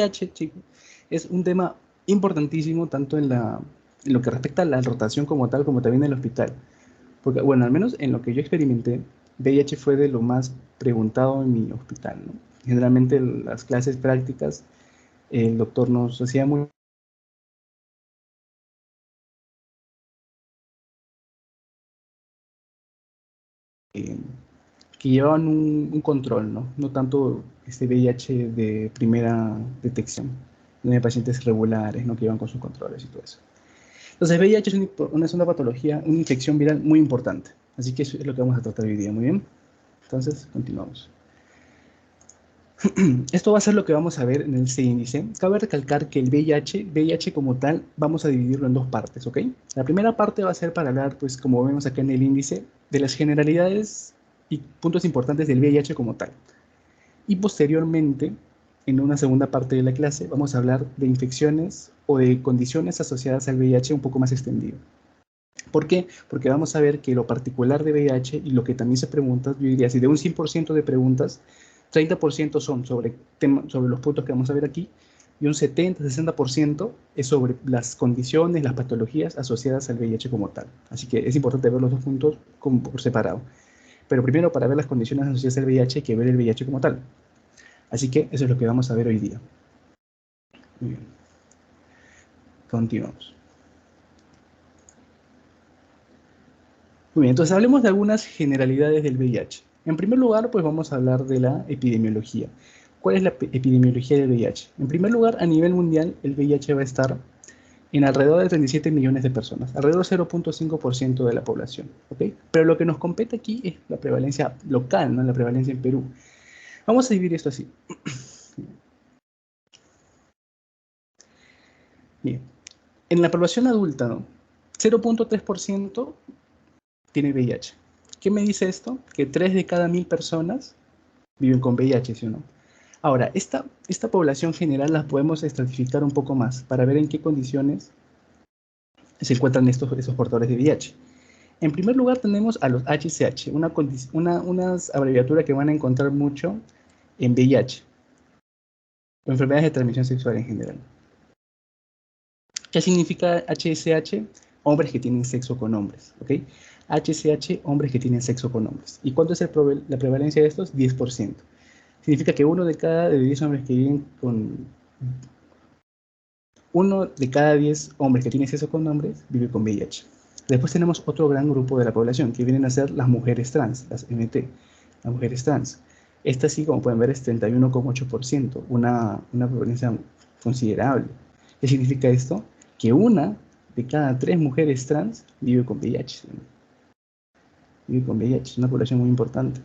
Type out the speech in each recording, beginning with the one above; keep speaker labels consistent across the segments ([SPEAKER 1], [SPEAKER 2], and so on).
[SPEAKER 1] VIH, chicos, es un tema importantísimo tanto en lo que respecta a la rotación como tal, como también en el hospital. Porque, bueno, al menos en lo que yo experimenté, VIH fue de lo más preguntado en mi hospital, ¿no? Generalmente en las clases prácticas, el doctor nos hacía muy... que llevaban un control, ¿no? No tanto este VIH de primera detección, no de pacientes regulares, ¿no? Que llevan con sus controles y todo eso. Entonces, VIH es una patología, una infección viral muy importante. Así que eso es lo que vamos a tratar hoy día, muy bien. Entonces, continuamos. Esto va a ser lo que vamos a ver en este índice. Cabe recalcar que el VIH como tal, vamos a dividirlo en dos partes, ¿ok? La primera parte va a ser para hablar, pues como vemos acá en el índice, de las generalidades y puntos importantes del VIH como tal. Y posteriormente, en una segunda parte de la clase, vamos a hablar de infecciones o de condiciones asociadas al VIH un poco más extendido. ¿Por qué? Porque vamos a ver que lo particular de VIH y lo que también se pregunta, yo diría, si de un 100% de preguntas, 30% son sobre los puntos que vamos a ver aquí, y un 70-60% es sobre las condiciones, las patologías asociadas al VIH como tal. Así que es importante ver los dos puntos por separado. Pero primero, para ver las condiciones asociadas al VIH, hay que ver el VIH como tal. Así que eso es lo que vamos a ver hoy día. Muy bien. Continuamos. Muy bien, entonces hablemos de algunas generalidades del VIH. En primer lugar, pues vamos a hablar de la epidemiología. ¿Cuál es la epidemiología del VIH? En primer lugar, a nivel mundial, el VIH va a estar en alrededor de 37 millones de personas, alrededor del 0.5% de la población, ¿ok? Pero lo que nos compete aquí es la prevalencia local, ¿no? La prevalencia en Perú. Vamos a dividir esto así. Bien, en la población adulta, ¿no? 0.3% tiene VIH. ¿Qué me dice esto? Que 3 de cada 1000 personas viven con VIH, ¿sí o no? Ahora, esta población general la podemos estratificar un poco más para ver en qué condiciones se encuentran esos portadores de VIH. En primer lugar tenemos a los HCH, unas abreviaturas que van a encontrar mucho en VIH, o enfermedades de transmisión sexual en general. ¿Qué significa HCH? Hombres que tienen sexo con hombres, ¿ok? HCH, hombres que tienen sexo con hombres. ¿Y cuánto es la prevalencia de estos? 10%. Significa que de 10 hombres que viven con... Uno de cada 10 hombres que tiene sexo con hombres vive con VIH. Después tenemos otro gran grupo de la población, que vienen a ser las mujeres trans, las MT, las mujeres trans. Esta sí, como pueden ver, es 31,8%, una prevalencia considerable. ¿Qué significa esto? Que una de cada 3 mujeres trans vive con VIH. Vive con VIH, es una población muy importante.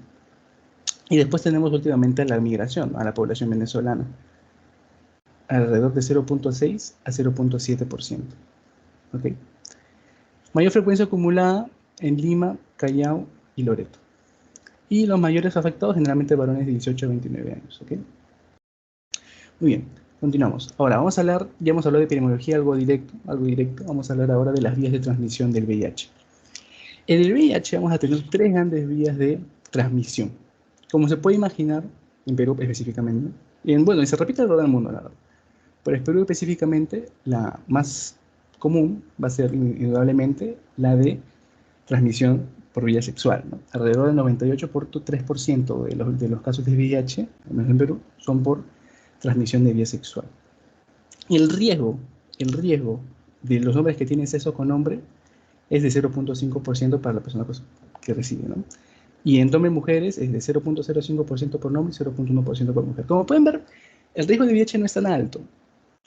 [SPEAKER 1] Y después tenemos últimamente la migración a la población venezolana, alrededor de 0.6 a 0.7%. ¿Ok? Mayor frecuencia acumulada en Lima, Callao y Loreto. Y los mayores afectados generalmente varones de 18 a 29 años. ¿Ok? Muy bien, continuamos. Ahora vamos a hablar, ya hemos hablado de epidemiología, algo directo. Vamos a hablar ahora de las vías de transmisión del VIH. En el VIH vamos a tener 3 grandes vías de transmisión. Como se puede imaginar, en Perú específicamente, y se repite alrededor del mundo, la verdad. Pero en Perú específicamente, la más común va a ser indudablemente la de transmisión por vía sexual, ¿no? Alrededor del 98.3% de los casos de VIH, al menos en Perú, son por transmisión de vía sexual. Y el riesgo de los hombres que tienen sexo con hombre es de 0.5% para la persona que recibe, ¿no? Y en hombres y mujeres es de 0.05% por hombre y 0.1% por mujer. Como pueden ver, el riesgo de VIH no es tan alto.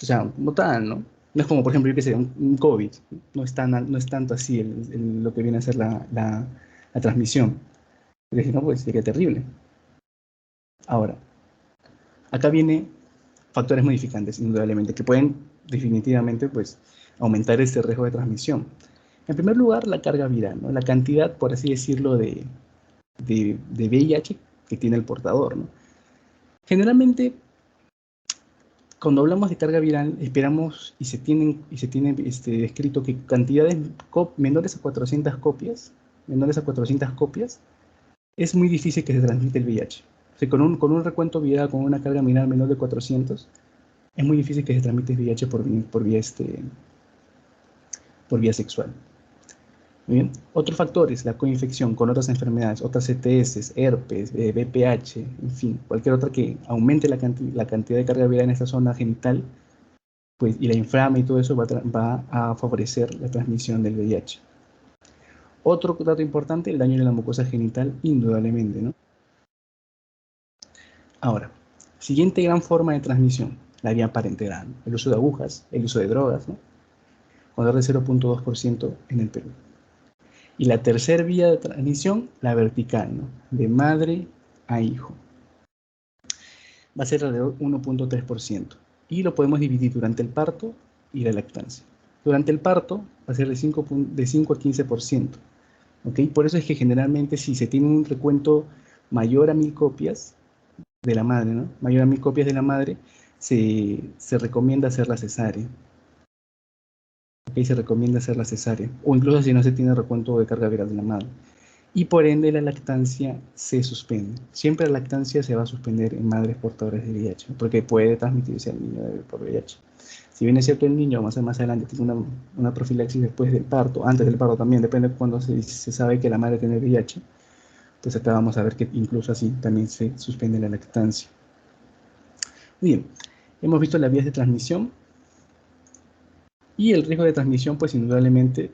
[SPEAKER 1] O sea, como tal, ¿no? No es como, por ejemplo, yo que sé, un COVID. No es tanto así lo que viene a ser la transmisión. Porque si no, pues sería terrible. Ahora, acá viene factores modificantes, indudablemente, que pueden definitivamente, pues, aumentar este riesgo de transmisión. En primer lugar, la carga viral, ¿no? La cantidad, por así decirlo, de VIH que tiene el portador, ¿no? Generalmente, cuando hablamos de carga viral, esperamos y se tiene descrito que cantidades menores a 400 copias, es muy difícil que se transmite el VIH. O sea, con un recuento viral, con una carga viral menor de 400, es muy difícil que se transmite VIH por vía sexual. Muy bien. Otros factores, la coinfección con otras enfermedades, otras ETS, herpes, VPH, en fin, cualquier otra que aumente la cantidad de carga viral en esta zona genital, pues, y la inflame y todo eso va a favorecer la transmisión del VIH. Otro dato importante, el daño de la mucosa genital, indudablemente, ¿no? Ahora, siguiente gran forma de transmisión, la vía parenteral, el uso de agujas, el uso de drogas, ¿no? Con de 0.2% en el Perú. Y la tercera vía de transmisión, la vertical, ¿no? De madre a hijo. Va a ser alrededor 1.3%. Y lo podemos dividir durante el parto y la lactancia. Durante el parto va a ser de 5 a 15%. ¿Ok? Por eso es que generalmente si se tiene un recuento mayor a 1000 copias de la madre, ¿no? Mayor a 1000 copias de la madre, se recomienda hacer la cesárea. ¿Ok? Se recomienda hacer la cesárea. O incluso si no se tiene recuento de carga viral de la madre. Y por ende la lactancia se suspende. Siempre la lactancia se va a suspender en madres portadoras de VIH, porque puede transmitirse al niño por VIH. Si bien es cierto el niño más adelante tiene una profilaxis después del parto, antes del parto también, depende de cuando se sabe que la madre tiene VIH, pues acá vamos a ver que incluso así también se suspende la lactancia. Muy bien, hemos visto las vías de transmisión y el riesgo de transmisión, pues indudablemente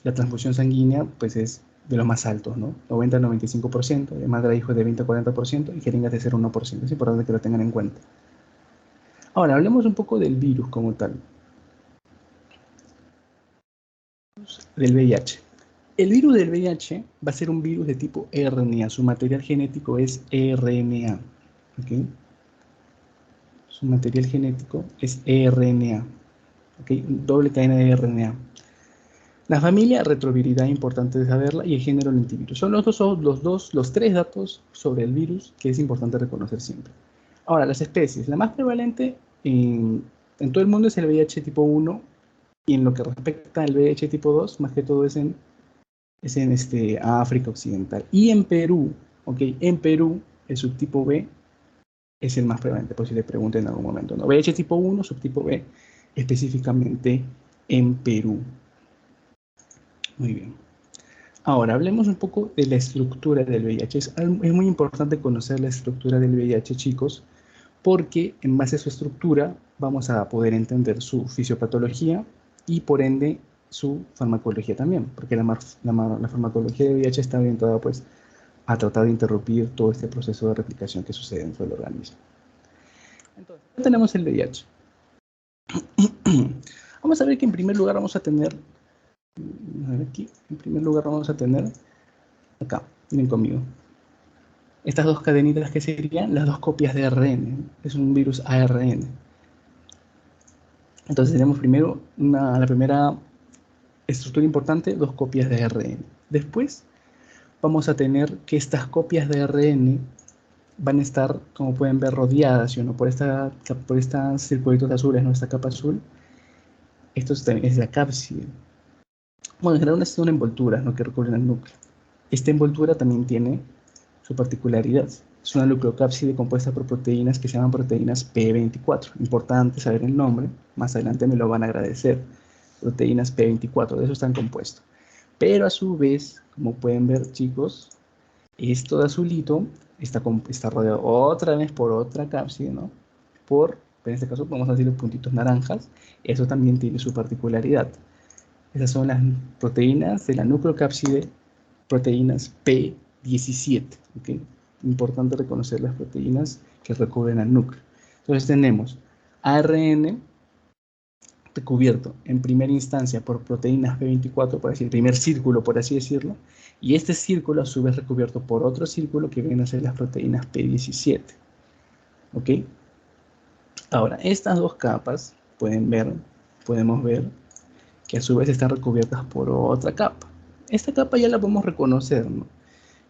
[SPEAKER 1] la transfusión sanguínea pues es de los más altos, ¿no? 90 al 95%, de madre a hijo de 20 a 40% y jeringas de 0 a 1%. Es importante que lo tengan en cuenta. Ahora, hablemos un poco del virus como tal. Del VIH. El virus del VIH va a ser un virus de tipo RNA. Su material genético es RNA. ¿Okay? Su material genético es RNA. ¿Okay? Doble cadena de RNA. La familia, retroviridad, importante de saberla, y el género lentivirus. Son los tres datos sobre el virus que es importante reconocer siempre. Ahora, las especies. La más prevalente en todo el mundo es el VIH tipo 1, y en lo que respecta al VIH tipo 2, más que todo es en África Occidental. Y en Perú, ¿ok? En Perú, el subtipo B es el más prevalente, por si le preguntan en algún momento, ¿no? VIH tipo 1, subtipo B, específicamente en Perú. Muy bien. Ahora, hablemos un poco de la estructura del VIH. Es muy importante conocer la estructura del VIH, chicos, porque en base a su estructura vamos a poder entender su fisiopatología y por ende su farmacología también, porque la farmacología de VIH está orientada pues a tratar de interrumpir todo este proceso de replicación que sucede dentro del organismo. Entonces, acá tenemos el VIH. Vamos a ver que en primer lugar vamos a tener, aquí, en primer lugar vamos a tener, acá, miren conmigo, estas dos cadenitas que serían las dos copias de ARN, es un virus ARN. Entonces tenemos primero la primera estructura importante, dos copias de ARN. Después vamos a tener que estas copias de ARN van a estar, como pueden ver, rodeadas, ¿sí o no? Por estas circulitos azules, ¿no? Esta capa azul. Esto es la cápside. Bueno, en general es una envoltura, ¿no? Que recubre el núcleo. Esta envoltura también tiene su particularidad. Es una nucleocápside compuesta por proteínas que se llaman proteínas P24. Importante saber el nombre, más adelante me lo van a agradecer. Proteínas P24, de eso están compuestos. Pero a su vez, como pueden ver, chicos, esto de azulito está rodeado otra vez por otra cápside, ¿no? En este caso podemos decir los puntitos naranjas. Eso también tiene su particularidad. Esas son las proteínas de la nucleocápside, proteínas P17, ¿ok? Importante reconocer las proteínas que recubren al núcleo. Entonces tenemos ARN recubierto en primera instancia por proteínas P24, por decir, el primer círculo, por así decirlo, y este círculo a su vez recubierto por otro círculo que vienen a ser las proteínas P17. ¿Ok? Ahora, estas dos capas podemos ver que a su vez están recubiertas por otra capa. Esta capa ya la podemos reconocer, ¿no?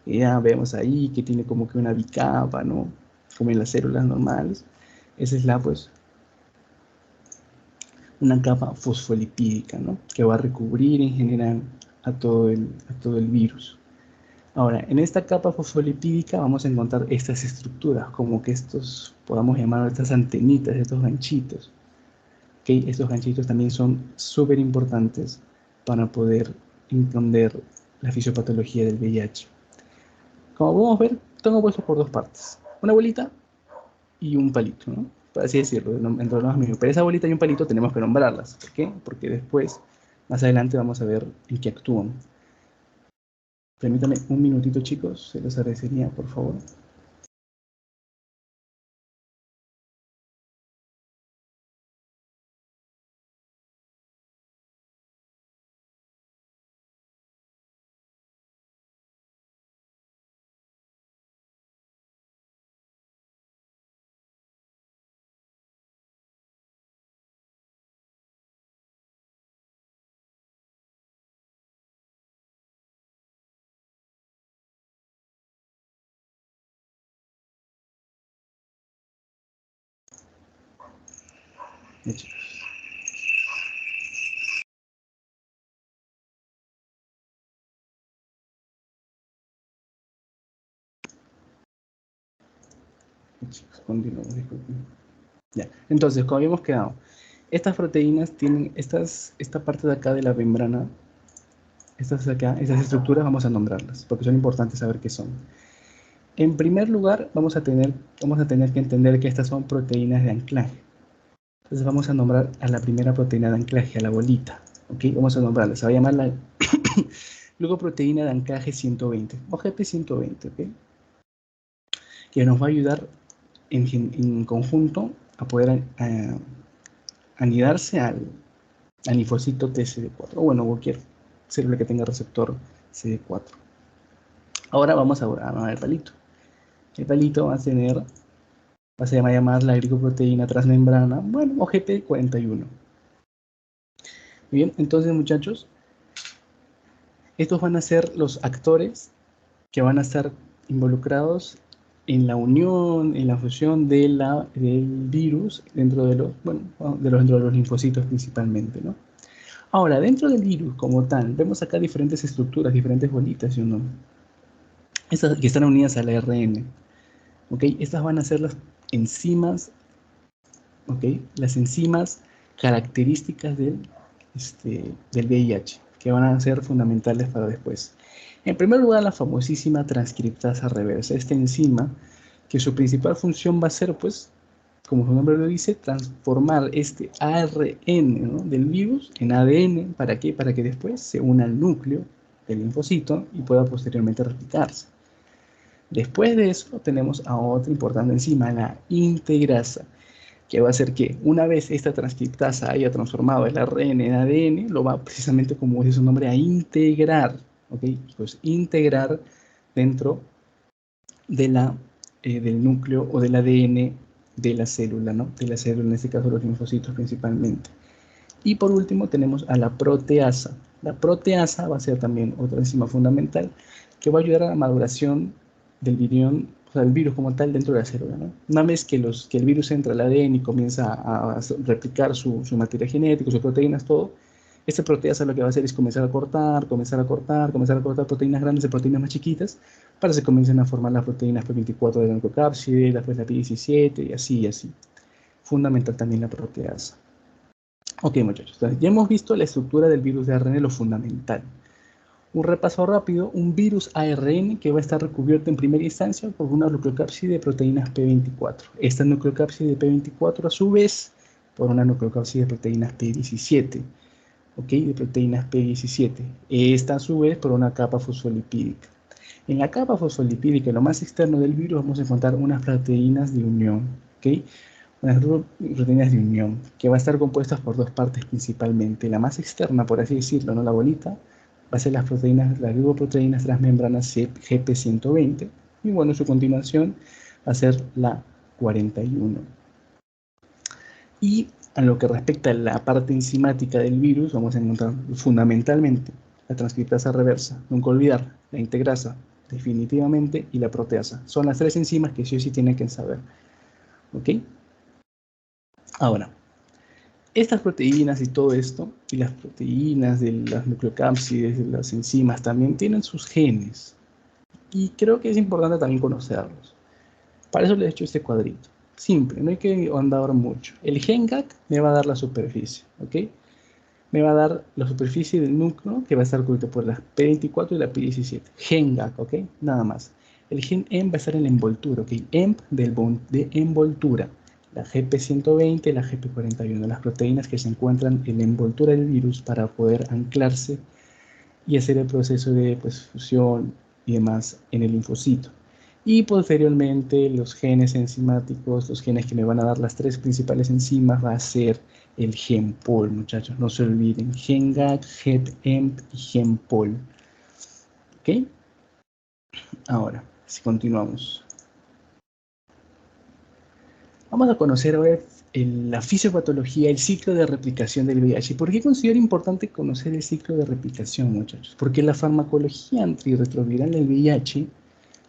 [SPEAKER 1] Ya vemos ahí que tiene como que una bicapa, ¿no? Como en las células normales. Esa es una capa fosfolipídica, ¿no? Que va a recubrir en general a todo el virus. Ahora, en esta capa fosfolipídica vamos a encontrar estas estructuras, como que estos, podamos llamar estas antenitas, estos ganchitos. ¿Okay? Estos ganchitos también son súper importantes para poder entender la fisiopatología del VIH. Como podemos ver, tengo puesto por dos partes. Una bolita y un palito, ¿no? Por así decirlo, entre los mismos. Pero esa bolita y un palito tenemos que nombrarlas. ¿Por qué? Porque después, más adelante, vamos a ver en qué actúan. Permítame un minutito, chicos, se los agradecería, por favor. Ya, chicos. Ya, chicos, continuamos, disculpen. Ya, entonces, como habíamos quedado, estas proteínas tienen esta parte de acá de la membrana, estas de acá, estas estructuras vamos a nombrarlas, porque son importantes saber qué son. En primer lugar, vamos a tener que entender que estas son proteínas de anclaje. Entonces vamos a nombrar a la primera proteína de anclaje, a la bolita. ¿Ok? Vamos a nombrarla. Se va a llamar la glucoproteína de anclaje 120, o GP120, ¿ok? Que nos va a ayudar en conjunto a poder anidarse al linfocito TCD4, o bueno, cualquier célula que tenga receptor CD4. Ahora vamos a ver el palito. El palito va a llamar la glicoproteína transmembrana, bueno, o GP41. Muy bien, entonces muchachos, estos van a ser los actores que van a estar involucrados en la unión, en la fusión del virus dentro de dentro de los linfocitos principalmente, ¿no? Ahora, dentro del virus como tal, vemos acá diferentes estructuras, diferentes bolitas, ¿sí o no? Estas que están unidas al ARN, ¿ok? Estas van a ser las enzimas, ¿ok? Las enzimas características del VIH, que van a ser fundamentales para después. En primer lugar, la famosísima transcriptasa reversa, esta enzima que su principal función va a ser, pues, como su nombre lo dice, transformar este ARN, ¿no?, del virus en ADN. ¿Para qué? Para que después se una al núcleo del linfocito y pueda posteriormente replicarse. Después de eso tenemos a otra importante enzima, la integrasa, que va a hacer que una vez esta transcriptasa haya transformado el ARN en ADN, lo va precisamente, como dice su nombre, a integrar, ¿ok? Pues integrar dentro de del núcleo o del ADN de la célula, ¿no? De la célula, en este caso los linfocitos principalmente. Y por último tenemos a la proteasa. La proteasa va a ser también otra enzima fundamental que va a ayudar a la maduración del virión, o sea, el virus como tal dentro de la célula, ¿no? Una vez que el virus entra al ADN y comienza a replicar su materia genética, sus proteínas, todo, esta proteasa lo que va a hacer es comenzar a cortar proteínas grandes de proteínas más chiquitas para que se comiencen a formar las proteínas P24 de la nucleocápside, después la P17 y así y así. Fundamental también la proteasa. Ok, muchachos, entonces ya hemos visto la estructura del virus de ARN, lo fundamental. Un repaso rápido, un virus ARN que va a estar recubierto en primera instancia por una nucleocápside de proteínas P24. Esta nucleocápside de P24 a su vez por una nucleocápside de proteínas P17, ¿ok? De proteínas P17. Esta a su vez por una capa fosfolipídica. En la capa fosfolipídica, lo más externo del virus, vamos a encontrar unas proteínas de unión, ¿ok? Unas proteínas de unión, que va a estar compuestas por dos partes principalmente. La más externa, por así decirlo, ¿no?, la bolita, va a ser las glicoproteínas transmembranas GP120, y bueno, su continuación va a ser la 41. Y a lo que respecta a la parte enzimática del virus, vamos a encontrar fundamentalmente la transcriptasa reversa, nunca olvidar, la integrasa, definitivamente, y la proteasa. Son las tres enzimas que sí o sí tienen que saber. ¿Ok? Ahora, estas proteínas y todo esto, y las proteínas de las nucleocápsides, de las enzimas, también tienen sus genes. Y creo que es importante también conocerlos. Para eso le he hecho este cuadrito. Simple, no hay que andar mucho. El GenGAC me va a dar la superficie, ¿ok? Me va a dar la superficie del núcleo que va a estar cubierto por la P24 y la P17. GenGAC, ¿ok? Nada más. El GenEm va a estar en la envoltura, ¿ok? EMP de envoltura. La GP120 y la GP41, las proteínas que se encuentran en la envoltura del virus para poder anclarse y hacer el proceso de pues, fusión y demás en el linfocito. Y posteriormente los genes enzimáticos, los genes que me van a dar las tres principales enzimas, va a ser el GenPol, muchachos, no se olviden, GenGAC, GenEMP y GenPol. ¿Ok? Ahora, si continuamos. Vamos a conocer ahora la fisiopatología, el ciclo de replicación del VIH. ¿Por qué considero importante conocer el ciclo de replicación, muchachos? Porque la farmacología antirretroviral del VIH va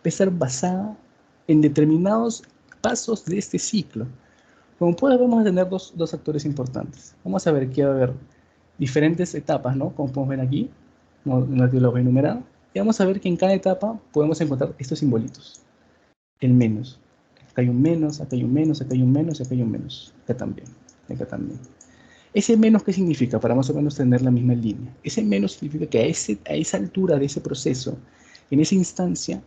[SPEAKER 1] a estar basada en determinados pasos de este ciclo. Como puedes, vamos a tener dos actores importantes. Vamos a ver que va a haber diferentes etapas, ¿no? Como podemos ver aquí, no lo voy a enumerar. Y vamos a ver que en cada etapa podemos encontrar estos simbolitos. El menos. Acá hay un menos, acá hay un menos, acá hay un menos, acá hay un menos. Acá también, acá también. Ese menos, ¿qué significa? Para más o menos tener la misma línea. Ese menos significa que a esa altura de ese proceso, en esa instancia,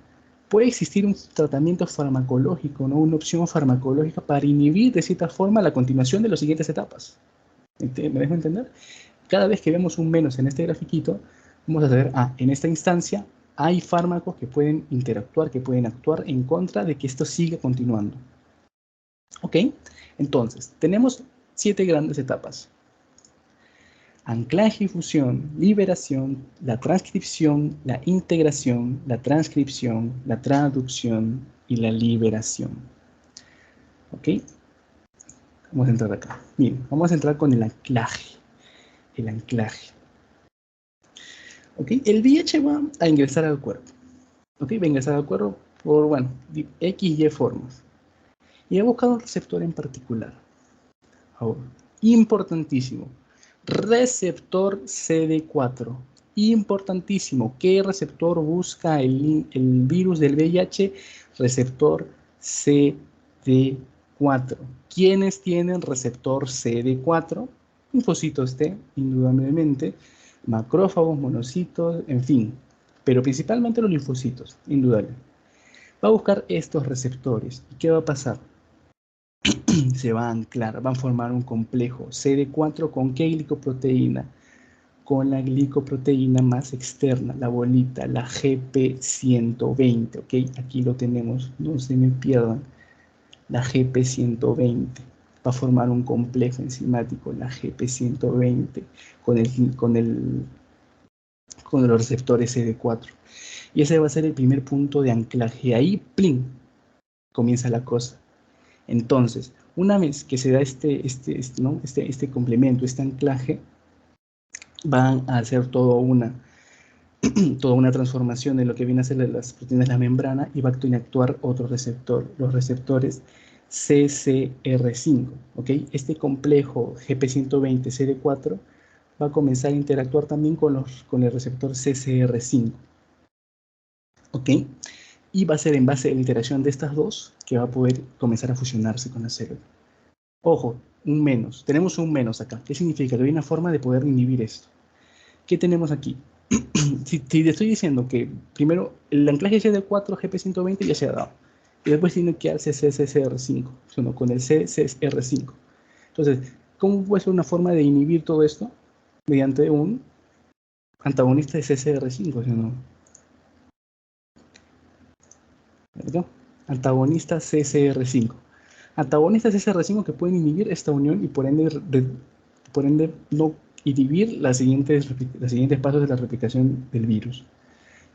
[SPEAKER 1] puede existir un tratamiento farmacológico, ¿no? Una opción farmacológica para inhibir de cierta forma la continuación de las siguientes etapas. ¿Me dejo entender? Cada vez que vemos un menos en este grafiquito, vamos a saber, en esta instancia hay fármacos que pueden interactuar, que pueden actuar en contra de que esto siga continuando. ¿Ok? Entonces, tenemos 7 grandes etapas. Anclaje y fusión, liberación, la transcripción, la integración, la transcripción, la traducción y la liberación. ¿Ok? Vamos a entrar acá. Bien, vamos a entrar con el anclaje. El anclaje. ¿Ok? El VIH va a ingresar al cuerpo. ¿Ok? Va a ingresar al cuerpo por, bueno, X y formas. Y he buscado un receptor en particular. Ahora, importantísimo. Receptor CD4. Importantísimo. ¿Qué receptor busca el virus del VIH? Receptor CD4. ¿Quiénes tienen receptor CD4? Linfocitos T, indudablemente. Macrófagos, monocitos, en fin. Pero principalmente los linfocitos, indudable. Va a buscar estos receptores. ¿Y qué va a pasar? Se va a anclar, va a formar un complejo CD4 con qué glicoproteína, con la glicoproteína más externa, la bolita, la GP120, ¿ok? Aquí lo tenemos, no se me pierdan, la GP120 va a formar un complejo enzimático, la GP120, con los receptores CD4. Y ese va a ser el primer punto de anclaje. Ahí, ¡plin!, comienza la cosa. Entonces, una vez que se da este complemento, este anclaje, van a hacer toda una transformación de lo que viene a ser las proteínas de la membrana y va a actuar otro receptor, los receptores CCR5. ¿Ok? Este complejo GP120-CD4 va a comenzar a interactuar también con el receptor CCR5. ¿Ok? Y va a ser en base a la interacción de estas dos que va a poder comenzar a fusionarse con la célula. Ojo, un menos. Tenemos un menos acá. ¿Qué significa? Que hay una forma de poder inhibir esto. ¿Qué tenemos aquí? si te estoy diciendo que primero el anclaje CD4 GP120 ya se ha dado. Y después tiene que darse CCR5, con el CCR5. Entonces, ¿cómo puede ser una forma de inhibir todo esto? Mediante un antagonista de CCR5, ¿sí o no? ¿Verdad? Antagonista CCR5. Antagonistas CCR5 que pueden inhibir esta unión y por ende no inhibir los siguientes pasos de la replicación del virus.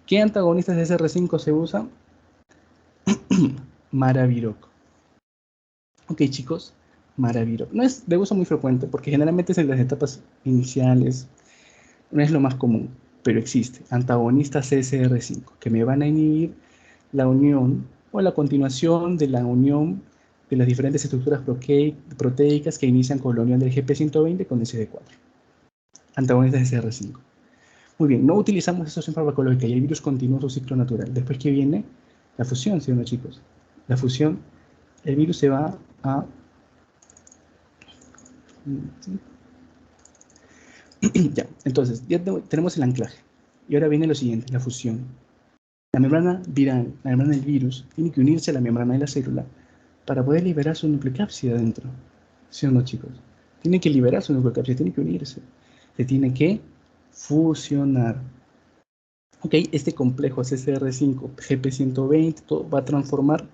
[SPEAKER 1] ¿Qué antagonistas CCR5 se usan? Maraviroc. Ok, chicos, Maraviroc. No es de uso muy frecuente porque generalmente es en las etapas iniciales, no es lo más común, pero existe. Antagonistas CCR5 que me van a inhibir la unión o la continuación de la unión de las diferentes estructuras proteicas que inician con la unión del GP120 con el CD4. Antagonistas de CR5. Muy bien, no utilizamos esta opción farmacológica y el virus continúa su ciclo natural. Después que viene la fusión, ¿sí o no, chicos? La fusión, el virus se va a... Ya, entonces, ya tenemos el anclaje. Y ahora viene lo siguiente, la fusión. La membrana viral, la membrana del virus, tiene que unirse a la membrana de la célula para poder liberar su nucleocápside adentro. ¿Sí o no, chicos? Tiene que liberar su nucleocápside, tiene que unirse. Se tiene que fusionar. Ok, este complejo CCR5, GP120, todo va a transformar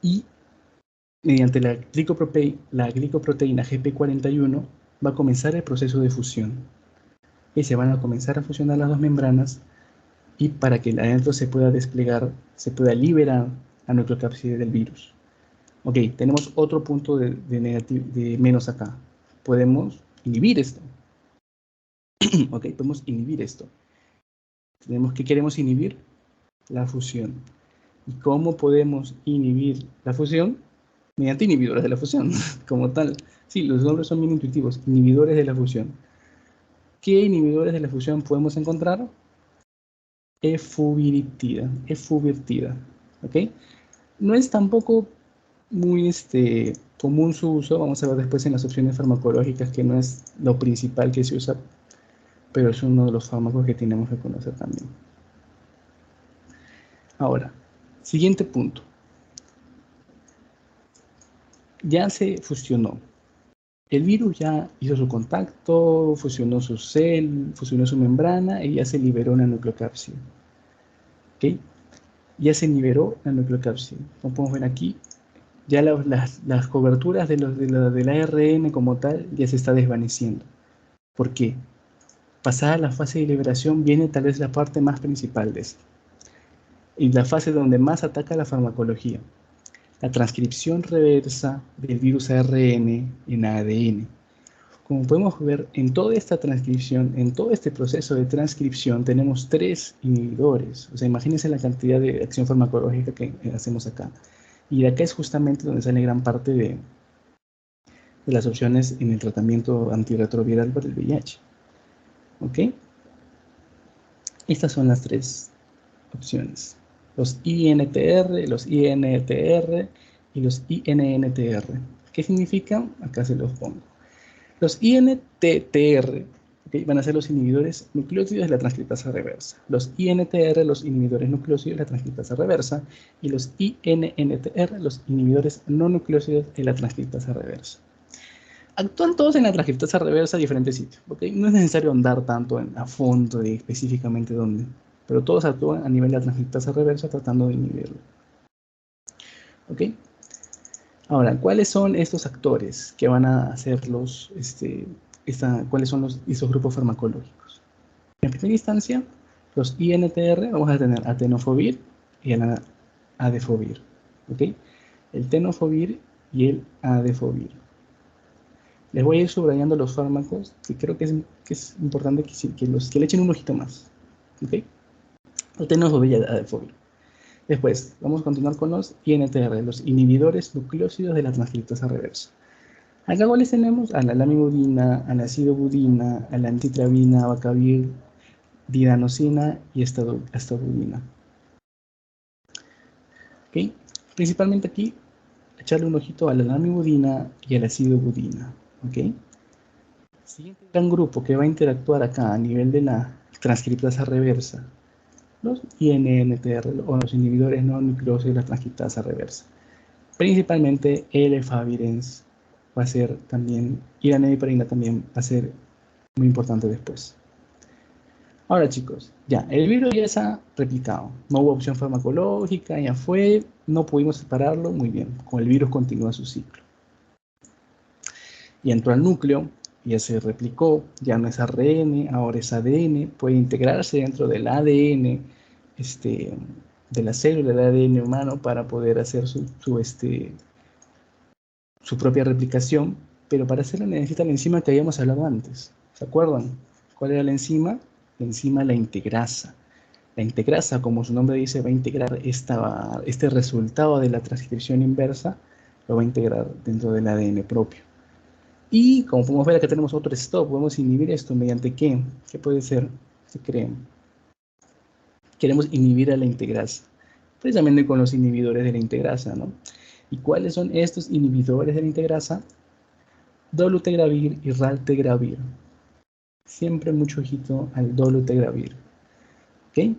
[SPEAKER 1] y mediante la glicoproteína GP41 va a comenzar el proceso de fusión. Y se van a comenzar a fusionar las dos membranas y para que adentro se pueda desplegar, se pueda liberar la nucleocápside del virus. Ok, tenemos otro punto de menos acá. Podemos inhibir esto. Ok, podemos inhibir esto. ¿Qué queremos inhibir? La fusión. ¿Y cómo podemos inhibir la fusión? Mediante inhibidores de la fusión, como tal. Sí, los nombres son bien intuitivos, inhibidores de la fusión. ¿Qué inhibidores de la fusión podemos encontrar? Efuvirtida, ¿ok? No es tampoco muy común su uso, vamos a ver después en las opciones farmacológicas que no es lo principal que se usa, pero es uno de los fármacos que tenemos que conocer también. Ahora, siguiente punto. Ya se fusionó. El virus ya hizo su contacto, fusionó su fusionó su membrana y ya se liberó una nucleocápside. ¿Ok? Ya se liberó la nucleocápside. Como podemos ver aquí, ya las coberturas del ARN como tal ya se está desvaneciendo. ¿Por qué? Pasada la fase de liberación viene tal vez la parte más principal de esto. Y la fase donde más ataca la farmacología. La transcripción reversa del virus ARN en ADN. Como podemos ver, en toda esta transcripción, en todo este proceso de transcripción, tenemos 3 inhibidores. O sea, imagínense la cantidad de acción farmacológica que hacemos acá. Y de acá es justamente donde sale gran parte de las opciones en el tratamiento antirretroviral para el VIH. ¿Ok? Estas son las 3 opciones. Los INTR, los INTR y los INNTR. ¿Qué significan? Acá se los pongo. Los INTTR, ¿okay?, van a ser los inhibidores nucleótidos de la transcriptasa reversa. Los INTR, los inhibidores nucleótidos de la transcriptasa reversa. Y los INNTR, los inhibidores no nucleótidos de la transcriptasa reversa. Actúan todos en la transcriptasa reversa a diferentes sitios. ¿Okay? No es necesario andar tanto a fondo de específicamente dónde. Pero todos actúan a nivel de la transcriptasa reversa tratando de inhibirlo. ¿Ok? Ahora, ¿cuáles son estos actores que van a hacer cuáles son esos grupos farmacológicos? En primera instancia, los INTR, vamos a tener a tenofovir y el adefovir. ¿Ok? El tenofovir y el adefovir. Les voy a ir subrayando los fármacos que creo que es importante que le echen un ojito más. ¿Ok? El tenofovir y el adefovir. Después, vamos a continuar con los INTR, los inhibidores nucleósidos de la transcriptasa reversa. Acá, ¿cuáles tenemos? A la lamivudina, a la acidobudina, a la antitravina, abacavir, didanosina y astadudina. ¿Ok? Principalmente aquí, echarle un ojito a la lamivudina y a la acidobudina. ¿Ok? Siguiente gran grupo que va a interactuar acá a nivel de la transcriptasa reversa, los INNTR o los inhibidores no nucleósidos de la transcriptasa reversa. Principalmente el efavirenz va a ser también, y la nediparina también va a ser muy importante después. Ahora, chicos, ya, el virus ya se ha replicado. No hubo opción farmacológica, ya fue, no pudimos separarlo, muy bien. Con el virus continúa su ciclo. Y entró al núcleo, ya se replicó, ya no es ARN, ahora es ADN, puede integrarse dentro del ADN de la célula, del ADN humano, para poder hacer su propia replicación, pero para hacerlo necesita la enzima que habíamos hablado antes. ¿Se acuerdan? ¿Cuál era la enzima? La enzima, la integrasa. La integrasa, como su nombre dice, va a integrar este resultado de la transcripción inversa, lo va a integrar dentro del ADN propio. Y como podemos ver, acá tenemos otro stop. Podemos inhibir esto mediante ¿qué? ¿Qué puede ser? se creen. Queremos inhibir a la integrasa, precisamente con los inhibidores de la integrasa, ¿no? ¿Y cuáles son estos inhibidores de la integrasa? Dolutegravir y raltegravir. Siempre mucho ojito al dolutegravir. ¿Ok?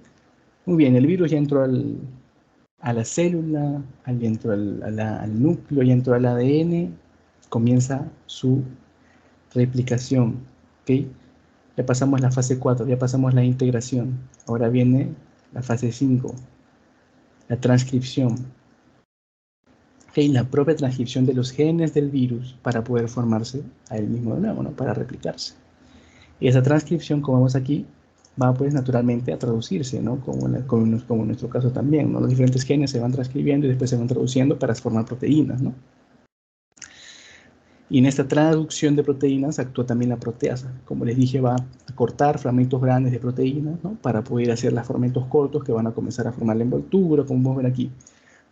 [SPEAKER 1] Muy bien, el virus ya entró a la célula, ya entró al núcleo, ya entró al ADN, comienza su replicación. ¿Ok? Ya pasamos la fase 4, ya pasamos la integración. Ahora viene la fase 5, la transcripción. ¿Okay? La propia transcripción de los genes del virus para poder formarse a él mismo de nuevo, ¿no? Para replicarse. Y esa transcripción, como vemos aquí, va pues naturalmente a traducirse, ¿no? Como en nuestro caso también, ¿no? Los diferentes genes se van transcribiendo y después se van traduciendo para formar proteínas, ¿no? Y en esta traducción de proteínas actúa también la proteasa. Como les dije, va a cortar fragmentos grandes de proteínas, ¿no? Para poder hacer los fragmentos cortos que van a comenzar a formar la envoltura, como vamos a ver aquí.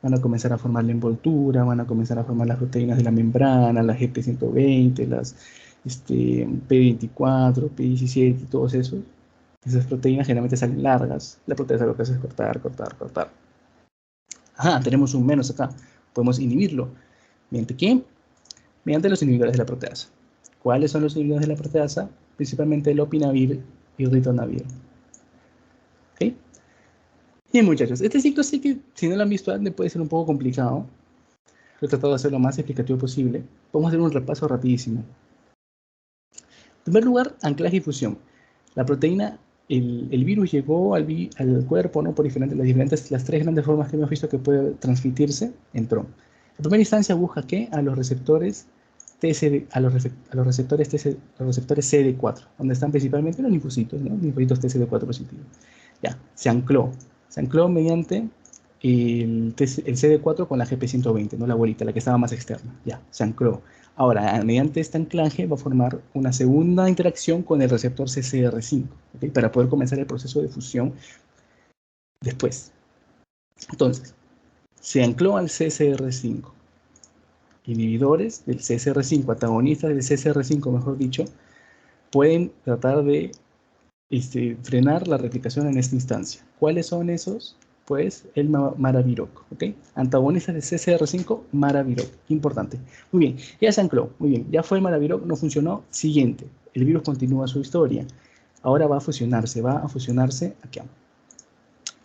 [SPEAKER 1] Van a comenzar a formar la envoltura, van a comenzar a formar las proteínas de la membrana, las GP120, las P24, P17 y todos esos. Esas proteínas generalmente salen largas. La proteasa lo que hace es cortar, cortar, cortar. Ajá, tenemos un menos acá. Podemos inhibirlo. ¿Mediante qué? Mediante los inhibidores de la proteasa. ¿Cuáles son los inhibidores de la proteasa? Principalmente el lopinavir y ritonavir. ¿Ok? Bien, muchachos, este ciclo sí que, si no lo han visto antes, puede ser un poco complicado. He tratado de hacer lo más explicativo posible. Vamos a hacer un repaso rapidísimo. En primer lugar, anclaje y fusión. La proteína, el virus llegó al cuerpo, ¿no? Por las tres grandes formas que hemos visto que puede transmitirse, entró. En primera instancia busca ¿qué? A los receptores receptores CD4, donde están principalmente los linfocitos, ¿no? Linfocitos TCD4 positivos. Ya, se ancló mediante el CD4 con la GP120, ¿no? La bolita, la que estaba más externa. Ya, se ancló. Ahora, mediante este anclaje va a formar una segunda interacción con el receptor CCR5, ¿okay? Para poder comenzar el proceso de fusión después. Entonces, se ancló al CCR5. Inhibidores del CCR5, antagonistas del CCR5, mejor dicho, pueden tratar de frenar la replicación en esta instancia. ¿Cuáles son esos? Pues el Maraviroc, ¿ok? Antagonistas de CCR5, Maraviroc, importante. Muy bien, ya se ancló, muy bien, ya fue el Maraviroc, no funcionó, siguiente, el virus continúa su historia, ahora va a fusionarse aquí.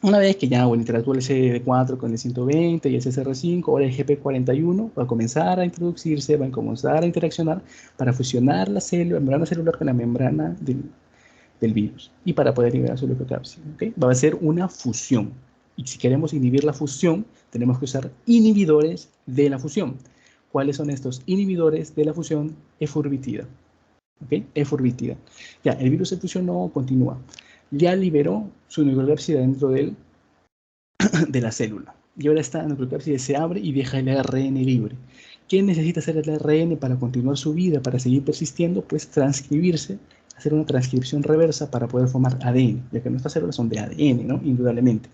[SPEAKER 1] Una vez que ya interactúa el CD4 con el 120 y el CCR5, ahora el GP41 va a comenzar a introducirse, va a comenzar a interaccionar para fusionar la membrana celular con la membrana del virus y para poder liberar su leucocapsid, ¿okay? Va a ser una fusión. Y si queremos inhibir la fusión, tenemos que usar inhibidores de la fusión. ¿Cuáles son estos inhibidores de la fusión? Efurbitida. ¿Ok? Efurbitida. Ya, el virus se fusionó, continúa. Ya liberó su nucleocápside dentro de la célula. Y ahora esta nucleocápside se abre y deja el ARN libre. ¿Qué necesita hacer el ARN para continuar su vida, para seguir persistiendo? Pues transcribirse, hacer una transcripción reversa para poder formar ADN, ya que nuestras células son de ADN, ¿no? Indudablemente.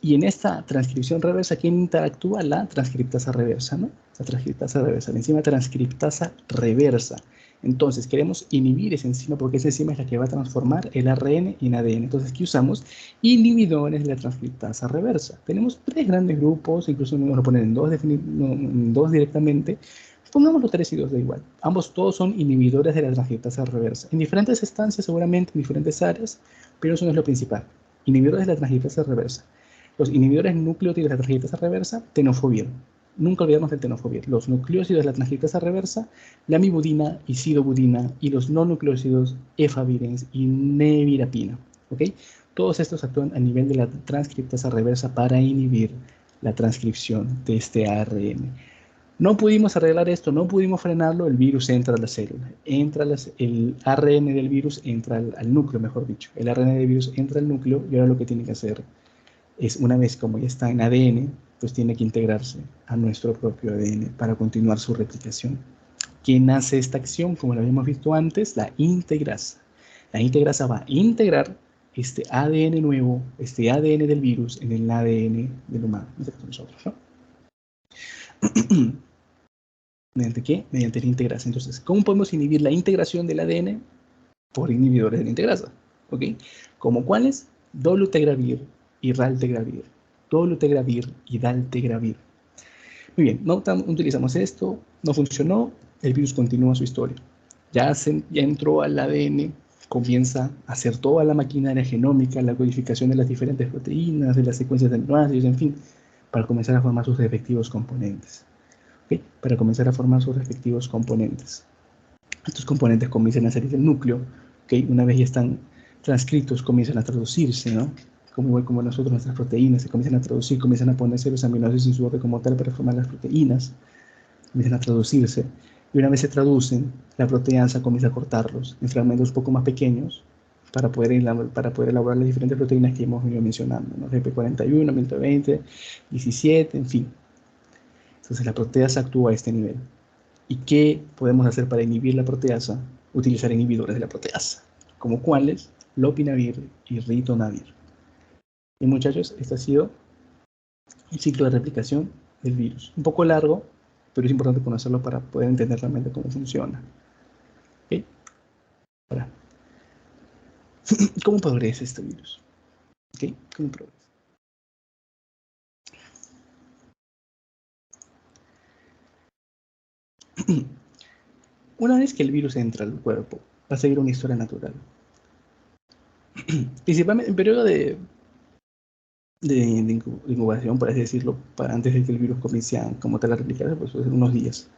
[SPEAKER 1] Y en esta transcripción reversa, ¿quién interactúa? La transcriptasa reversa, ¿no? La transcriptasa reversa, la enzima transcriptasa reversa. Entonces, queremos inhibir esa enzima porque esa enzima es la que va a transformar el ARN en ADN. Entonces, ¿qué usamos? Inhibidores de la transcriptasa reversa. Tenemos tres grandes grupos, incluso nos lo ponen en dos directamente. Pongámoslo 3 y 2, da igual. Ambos todos son inhibidores de la transcriptasa reversa. En diferentes estancias, seguramente, en diferentes áreas, pero eso no es lo principal. Inhibidores de la transcriptasa reversa. Los inhibidores nucleótidos de la transcriptasa reversa, tenofovir. Nunca olvidemos del tenofovir. Los nucleósidos de la transcriptasa reversa, la amibudina y sidobudina, y los no nucleósidos, efavirenz y nevirapina. ¿Ok? Todos estos actúan a nivel de la transcriptasa reversa para inhibir la transcripción de este ARN. No pudimos arreglar esto, no pudimos frenarlo, el virus entra a la célula. El ARN del virus entra al núcleo, mejor dicho. El ARN del virus entra al núcleo y ahora lo que tiene que hacer es, una vez como ya está en ADN, pues tiene que integrarse a nuestro propio ADN para continuar su replicación. ¿Quién hace esta acción? Como lo habíamos visto antes, la integrasa. La integrasa va a integrar este ADN nuevo, este ADN del virus, en el ADN del humano, nosotros, ¿no? ¿Mediante qué? Mediante la integrasa. Entonces, ¿cómo podemos inhibir la integración del ADN? Por inhibidores de la integrasa. ¿Ok? ¿Como cuáles? Dolutegravir y raltegravir. Dolutegravir y daltegravir. Muy bien, no utilizamos esto, no funcionó, el virus continúa su historia. Ya entró al ADN, comienza a hacer toda la maquinaria genómica, la codificación de las diferentes proteínas, de las secuencias de aminoácidos, en fin, para comenzar a formar sus respectivos componentes. ¿Okay? Para comenzar a formar sus respectivos componentes. Estos componentes comienzan a salir del núcleo, ¿okay? Una vez ya están transcritos, comienzan a traducirse, ¿no? Como igual como nosotros, nuestras proteínas se comienzan a traducir, comienzan a ponerse los aminoácidos en su orden como tal para formar las proteínas, comienzan a traducirse, y una vez se traducen, la proteasa comienza a cortarlos en fragmentos un poco más pequeños para poder elaborar las diferentes proteínas que hemos venido mencionando, ¿no? GP41, 120, 17, en fin. Entonces la proteasa actúa a este nivel. ¿Y qué podemos hacer para inhibir la proteasa? Utilizar inhibidores de la proteasa, como cuáles, lopinavir y ritonavir. Y muchachos, este ha sido el ciclo de replicación del virus. Un poco largo, pero es importante conocerlo para poder entender realmente cómo funciona. ¿Okay? Ahora, ¿cómo progresa este virus? ¿Okay? ¿Cómo progresa? Una vez que el virus entra al cuerpo, va a seguir una historia natural. Principalmente en periodo de incubación, por así decirlo, para antes de que el virus comience a, como tal a replicarse, pues unos días.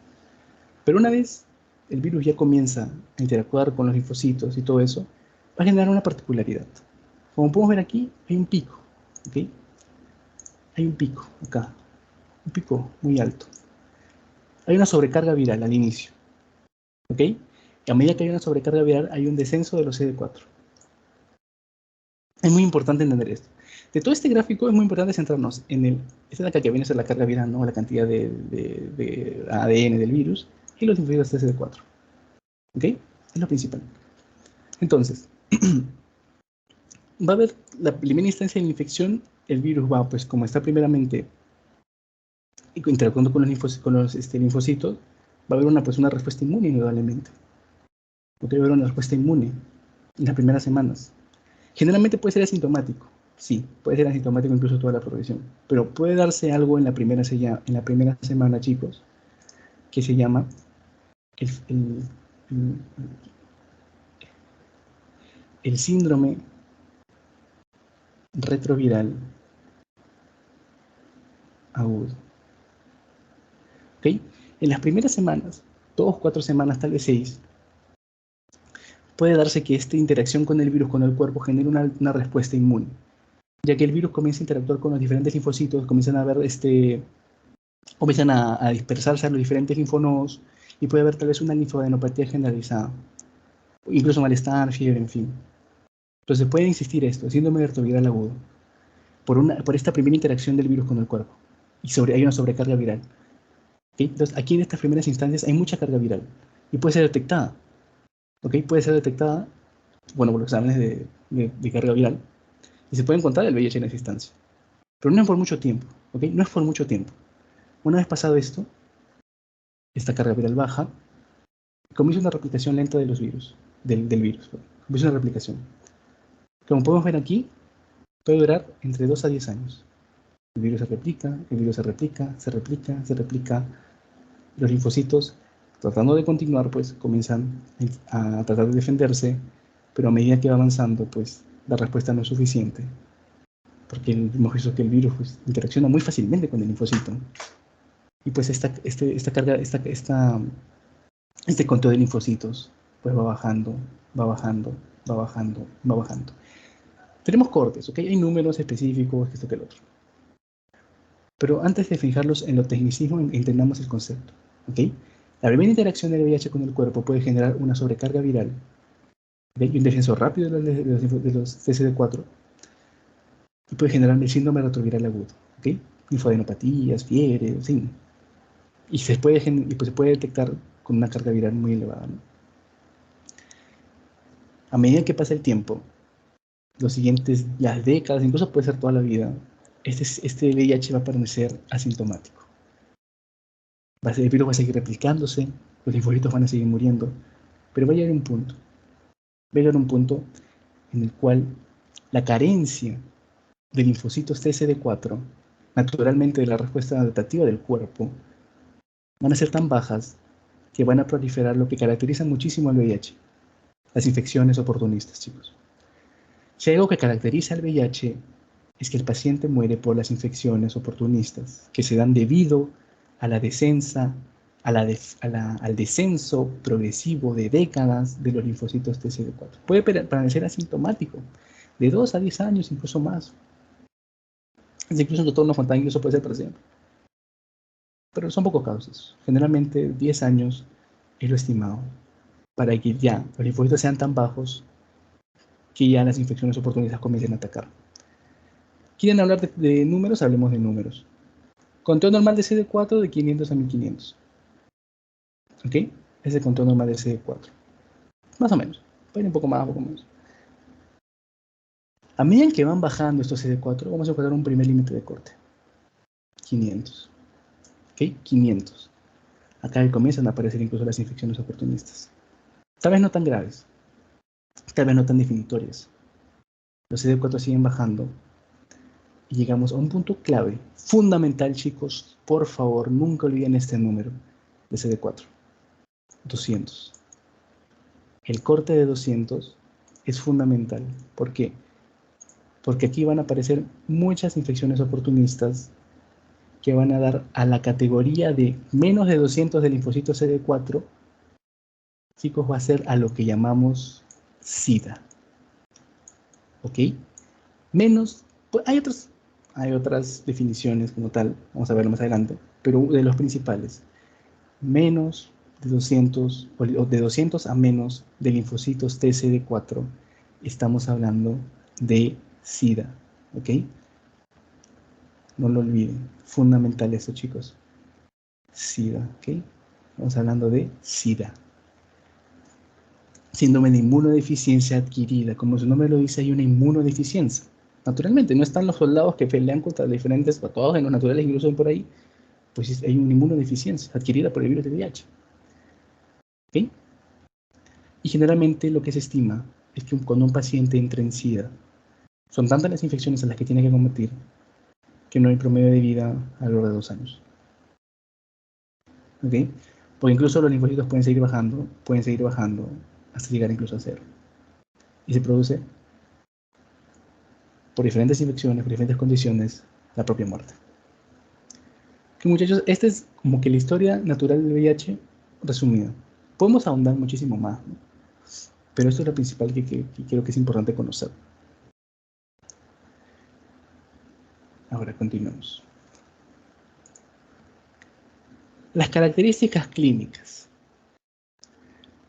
[SPEAKER 1] Pero una vez el virus ya comienza a interactuar con los linfocitos y todo eso, va a generar una particularidad. Como podemos ver aquí, hay un pico, ¿ok? Hay un pico acá, un pico muy alto. Hay una sobrecarga viral al inicio, ¿ok? Y a medida que hay una sobrecarga viral, hay un descenso de los CD4. Es muy importante entender esto. De todo este gráfico es muy importante centrarnos en esta de acá que viene a ser la carga viral, ¿no? La cantidad de ADN del virus y los linfocitos CD4. ¿Ok? Es lo principal. Entonces, va a haber la primera instancia de la infección, el virus va, pues como está primeramente interactuando con los linfocitos, va a haber una respuesta inmune indudablemente. ¿Ok? Va a haber una respuesta inmune en las primeras semanas. Generalmente puede ser asintomático, sí, puede ser asintomático incluso toda la progresión, pero puede darse algo en la primera semana, chicos, que se llama el, el síndrome retroviral agudo. ¿Ok? En las primeras semanas, 2, 4 semanas, tal vez 6, puede darse que esta interacción con el virus, con el cuerpo, genere una respuesta inmune, ya que el virus comienza a interactuar con los diferentes linfocitos, comienzan a ver comienzan a dispersarse a los diferentes linfonodos y puede haber tal vez una linfoadenopatía generalizada, incluso malestar, fiebre, en fin. Entonces puede existir esto, síndrome retroviral agudo, por esta primera interacción del virus con el cuerpo y hay una sobrecarga viral. ¿Okay? Entonces aquí en estas primeras instancias hay mucha carga viral y puede ser detectada. ¿Okay? Puede ser detectada, bueno, por los exámenes de carga viral y se puede encontrar el VIH en esa instancia. Pero no es por mucho tiempo, ¿okay? No es por mucho tiempo. Una vez pasado esto, esta carga viral baja, comienza una replicación lenta de los virus, del virus. Comienza una replicación. Como podemos ver aquí, puede durar entre 2 a 10 años. El virus se replica, el virus se replica, se replica, se replica. Los linfocitos, tratando de continuar, pues comienzan a tratar de defenderse, pero a medida que va avanzando, pues la respuesta no es suficiente. Porque hemos visto que el virus pues, interacciona muy fácilmente con el linfocito. Y pues este conteo de linfocitos pues va bajando, va bajando, va bajando, va bajando. Tenemos cortes, ¿ok? Hay números específicos, esto que el otro. Pero antes de fijarlos en lo tecnicismo, entendamos el concepto, ¿ok? La primera interacción del VIH con el cuerpo puede generar una sobrecarga viral, ¿okay? Y un descenso rápido de los CCD4 y puede generar el síndrome retroviral agudo, ¿ok? Linfadenopatías, fiebre, en fin. Y pues se puede detectar con una carga viral muy elevada, ¿no? A medida que pasa el tiempo, las décadas, incluso puede ser toda la vida, este VIH va a permanecer asintomático. El virus va a seguir replicándose, los linfocitos van a seguir muriendo, pero va a llegar un punto en el cual la carencia de linfocitos TCD4, naturalmente de la respuesta adaptativa del cuerpo, van a ser tan bajas que van a proliferar lo que caracteriza muchísimo al VIH, las infecciones oportunistas, chicos. Si hay algo que caracteriza al VIH es que el paciente muere por las infecciones oportunistas, que se dan debido a la descensa, al descenso progresivo de décadas de los linfocitos TCD4. Puede permanecer asintomático, de 2 a 10 años, incluso más. Incluso en trastorno contagioso puede ser para siempre. Pero son pocos casos. Generalmente 10 años es lo estimado para que ya los linfocitos sean tan bajos que ya las infecciones oportunistas comiencen a atacar. ¿Quieren hablar de números? Hablemos de números. Conteo normal de CD4 de 500 a 1500. ¿Ok? Ese es el conteo normal de CD4. Más o menos. Puede ir un poco más, un poco menos. A medida que van bajando estos CD4, vamos a encontrar un primer límite de corte. 500. ¿Ok? 500. Acá comienzan a aparecer incluso las infecciones oportunistas. Tal vez no tan graves. Tal vez no tan definitorias. Los CD4 siguen bajando. Y llegamos a un punto clave, fundamental, chicos. Por favor, nunca olviden este número de CD4. 200. El corte de 200 es fundamental. ¿Por qué? Porque aquí van a aparecer muchas infecciones oportunistas que van a dar a la categoría de menos de 200 del linfocito CD4, chicos, va a ser a lo que llamamos SIDA. ¿Ok? Menos, pues hay otras definiciones como tal, vamos a verlo más adelante, pero de los principales, menos de 200, o de 200 a menos de linfocitos TCD4, estamos hablando de SIDA, ¿ok? No lo olviden, fundamental eso, chicos. SIDA, ¿ok? Estamos hablando de SIDA. Síndrome de inmunodeficiencia adquirida, como su nombre lo dice, hay una inmunodeficiencia. Naturalmente, no están los soldados que pelean contra diferentes patógenos naturales, incluso por ahí, pues hay una inmunodeficiencia adquirida por el virus de VIH. ¿Ok? Y generalmente lo que se estima es que cuando un paciente entra en SIDA, son tantas las infecciones a las que tiene que combatir que no hay promedio de vida alrededor de 2 años. ¿Ok? Porque incluso los linfocitos pueden seguir bajando hasta llegar incluso a 0. Y se produce por diferentes infecciones, por diferentes condiciones, la propia muerte. Que muchachos, esta es como que la historia natural del VIH resumida. Podemos ahondar muchísimo más, ¿no? Pero esto es lo principal que creo que es importante conocer. Ahora continuamos. Las características clínicas.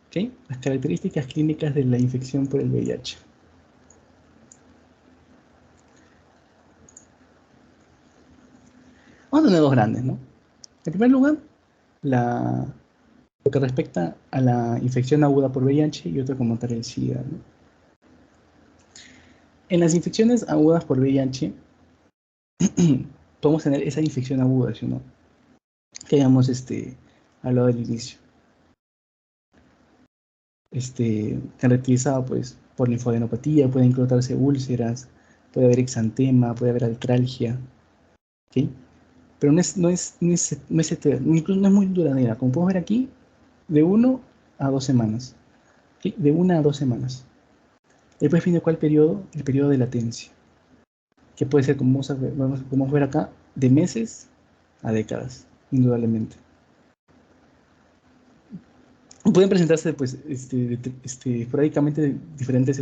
[SPEAKER 1] ¿Okay? Las características clínicas de la infección por el VIH. Vamos a tener dos grandes, ¿no? En primer lugar, lo que respecta a la infección aguda por VIH y otro como tal el SIDA, ¿no? En las infecciones agudas por VIH, podemos tener esa infección aguda, ¿sí, no? Que hayamos hablado del inicio. Caracterizado pues, por linfadenopatía, pueden incluirse úlceras, puede haber exantema, puede haber artralgia, ¿okay? Pero no es eterno, incluso no es muy duradera. Como podemos ver aquí, de 1 a 2 semanas. ¿Okay? De 1 a 2 semanas. Después viene cuál periodo, el periodo de latencia, que puede ser, como vamos a ver acá, de meses a décadas, indudablemente. Pueden presentarse pues, esporádicamente diferentes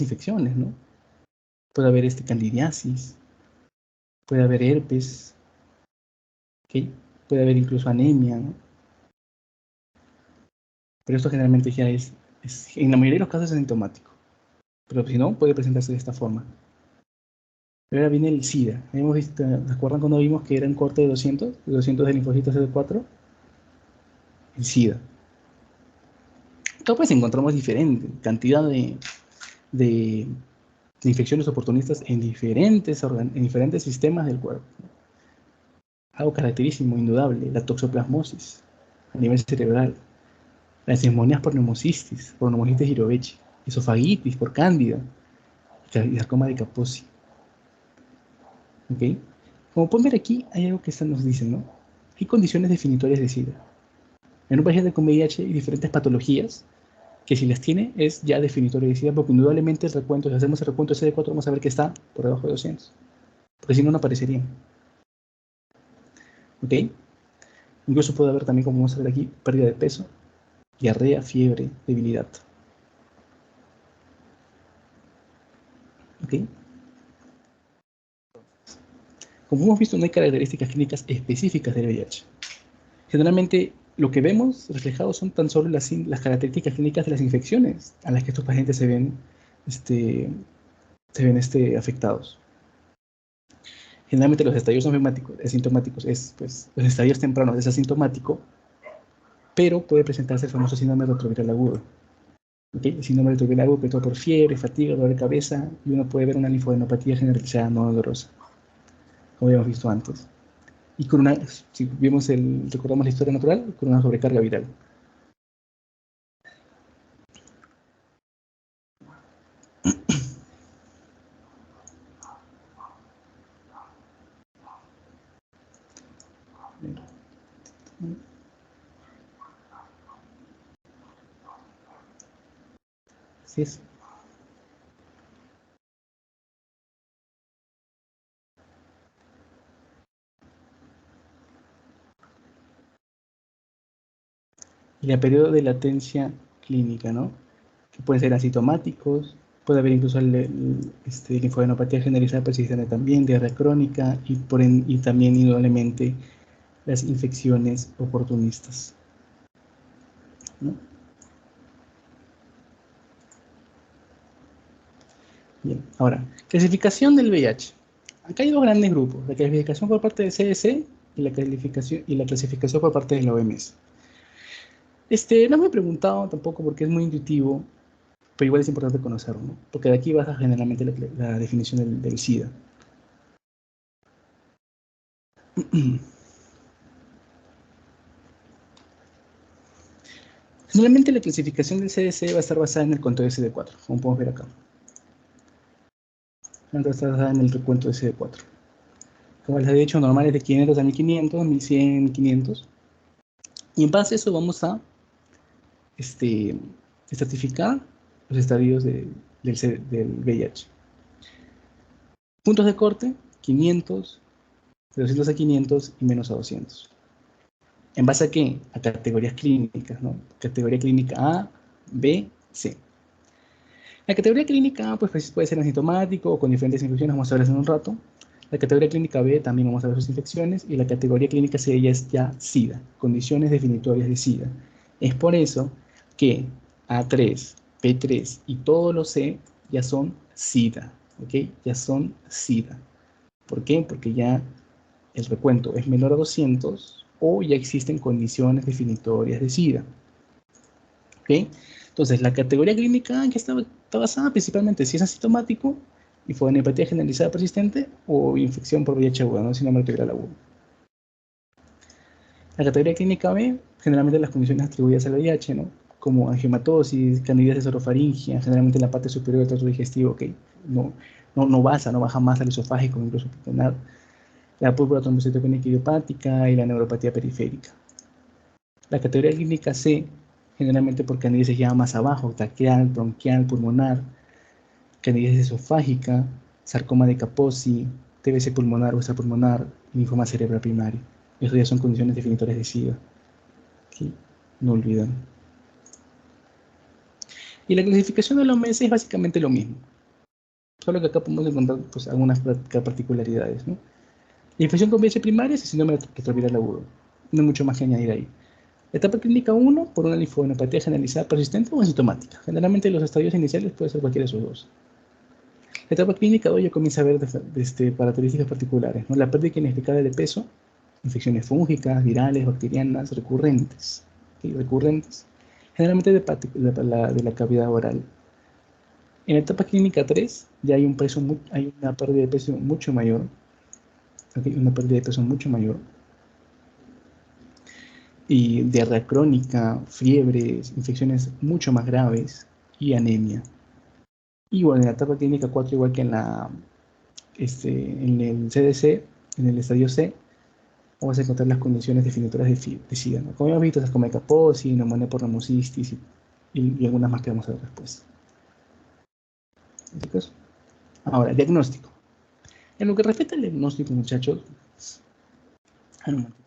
[SPEAKER 1] infecciones, ¿no? Puede haber candidiasis, puede haber herpes, ¿okay? Puede haber incluso anemia, ¿no? Pero esto generalmente ya en la mayoría de los casos es asintomático, pero si no, puede presentarse de esta forma. Pero ahora viene el SIDA. Hemos visto, ¿recuerdan cuando vimos que era un corte de 200? De 200 de linfocitos CD4. El SIDA. Acá pues encontramos diferente cantidad de infecciones oportunistas en diferentes sistemas del cuerpo. Algo característico, indudable, la toxoplasmosis a nivel cerebral, las neumonías por neumocitis girovechi, esofagitis por cándida y sarcoma de Kaposi. ¿Ok? Como pueden ver aquí, hay algo que nos dice, ¿no? Hay condiciones definitorias de SIDA. En un paciente con VIH hay diferentes patologías que si las tiene es ya definitorio de SIDA, porque indudablemente el recuento, si hacemos el recuento de CD4, vamos a ver que está por debajo de 200, porque si no, no aparecería. ¿Ok? Incluso puede haber también, como vamos a ver aquí, pérdida de peso, diarrea, fiebre, debilidad. ¿Ok? Como hemos visto, no hay características clínicas específicas del VIH. Generalmente, lo que vemos reflejado son tan solo las características clínicas de las infecciones a las que estos pacientes se ven afectados. Generalmente los estadios asintomáticos es, pues, los estadios tempranos es asintomático, pero puede presentarse el famoso síndrome retroviral agudo. ¿Okay? El síndrome retroviral agudo que todo por fiebre, fatiga, dolor de cabeza, y uno puede ver una linfadenopatía generalizada no dolorosa, como habíamos visto antes. Y con una, si recordamos la historia natural, con una sobrecarga viral. Así es. Y el periodo de latencia clínica, ¿no? Que pueden ser asintomáticos, puede haber incluso linfadenopatía generalizada persistente también, diarrea crónica y también indudablemente las infecciones oportunistas, ¿no? Bien, ahora, clasificación del VIH. Acá hay dos grandes grupos, la clasificación por parte del CDC y la clasificación por parte de la OMS. No me he preguntado tampoco porque es muy intuitivo, pero igual es importante conocerlo, ¿no? Porque de aquí baja generalmente la definición del SIDA. Generalmente la clasificación del CDC va a estar basada en el conteo de CD4, como podemos ver acá. Va a estar basada en el recuento de CD4. Como les he dicho, normales de 500 a 1500, 1100, 500. Y en base a eso vamos a estratificar los estadios del VIH. Puntos de corte, 500, de 200 a 500 y menos a 200. ¿En base a qué? A categorías clínicas, ¿no? Categoría clínica A, B, C. La categoría clínica A pues, puede ser asintomático o con diferentes infecciones, vamos a ver eso en un rato. La categoría clínica B también vamos a ver sus infecciones. Y la categoría clínica C ya es ya SIDA, condiciones definitorias de SIDA. Es por eso que A3, P3 y todos los C ya son SIDA, ¿ok? Ya son SIDA. ¿Por qué? Porque ya el recuento es menor a 200 o ya existen condiciones definitorias de SIDA. ¿Ok? Entonces, la categoría clínica que está basada principalmente si es asintomático, linfadenopatía generalizada persistente o infección por VIH aguda, ¿no? Síndrome retroviral agudo. La categoría clínica B, generalmente las condiciones atribuidas al VIH, ¿no? Como angiomatosis, candidiasis orofaringia, generalmente en la parte superior del tracto digestivo, ¿ok? No baja más al esofágico, incluso pulmonar. La púrpura trombocitopénica idiopática y la neuropatía periférica. La categoría clínica C, generalmente por candidiasis ya más abajo, traqueal, bronquial, pulmonar, candidiasis esofágica, sarcoma de Kaposi, TBC pulmonar o extrapulmonar, linfoma cerebral primario. Eso ya son condiciones definitorias de SIDA. ¿Sí? No olviden. Y la clasificación de la OMS es básicamente lo mismo. Solo que acá podemos encontrar pues, algunas particularidades, ¿no? La infección con VIH primaria es el síndrome retroviral agudo. No hay mucho más que añadir ahí. Etapa clínica 1 por una linfadenopatía generalizada persistente o asintomática. Generalmente los estadios iniciales puede ser cualquiera de esos dos. La etapa clínica 2 ya comienza a ver características particulares, ¿no? La pérdida inexplicable de peso, infecciones fúngicas, virales, bacterianas, recurrentes. ¿Sí? Recurrentes. Generalmente de la cavidad oral. En la etapa clínica 3 ya hay, hay una pérdida de peso mucho mayor. ¿Okay? Una pérdida de peso mucho mayor. Y diarrea crónica, fiebres, infecciones mucho más graves y anemia. Y bueno, en la etapa clínica 4, igual que en el CDC, en el estadio C, vamos a encontrar las condiciones definitorias de SIDA, ¿no? Como hemos visto, esas como Kaposi, neumonía por neumocystis y algunas más que vamos a ver después. ¿Chicos? Ahora, diagnóstico. En lo que respecta al diagnóstico, muchachos, un momentito.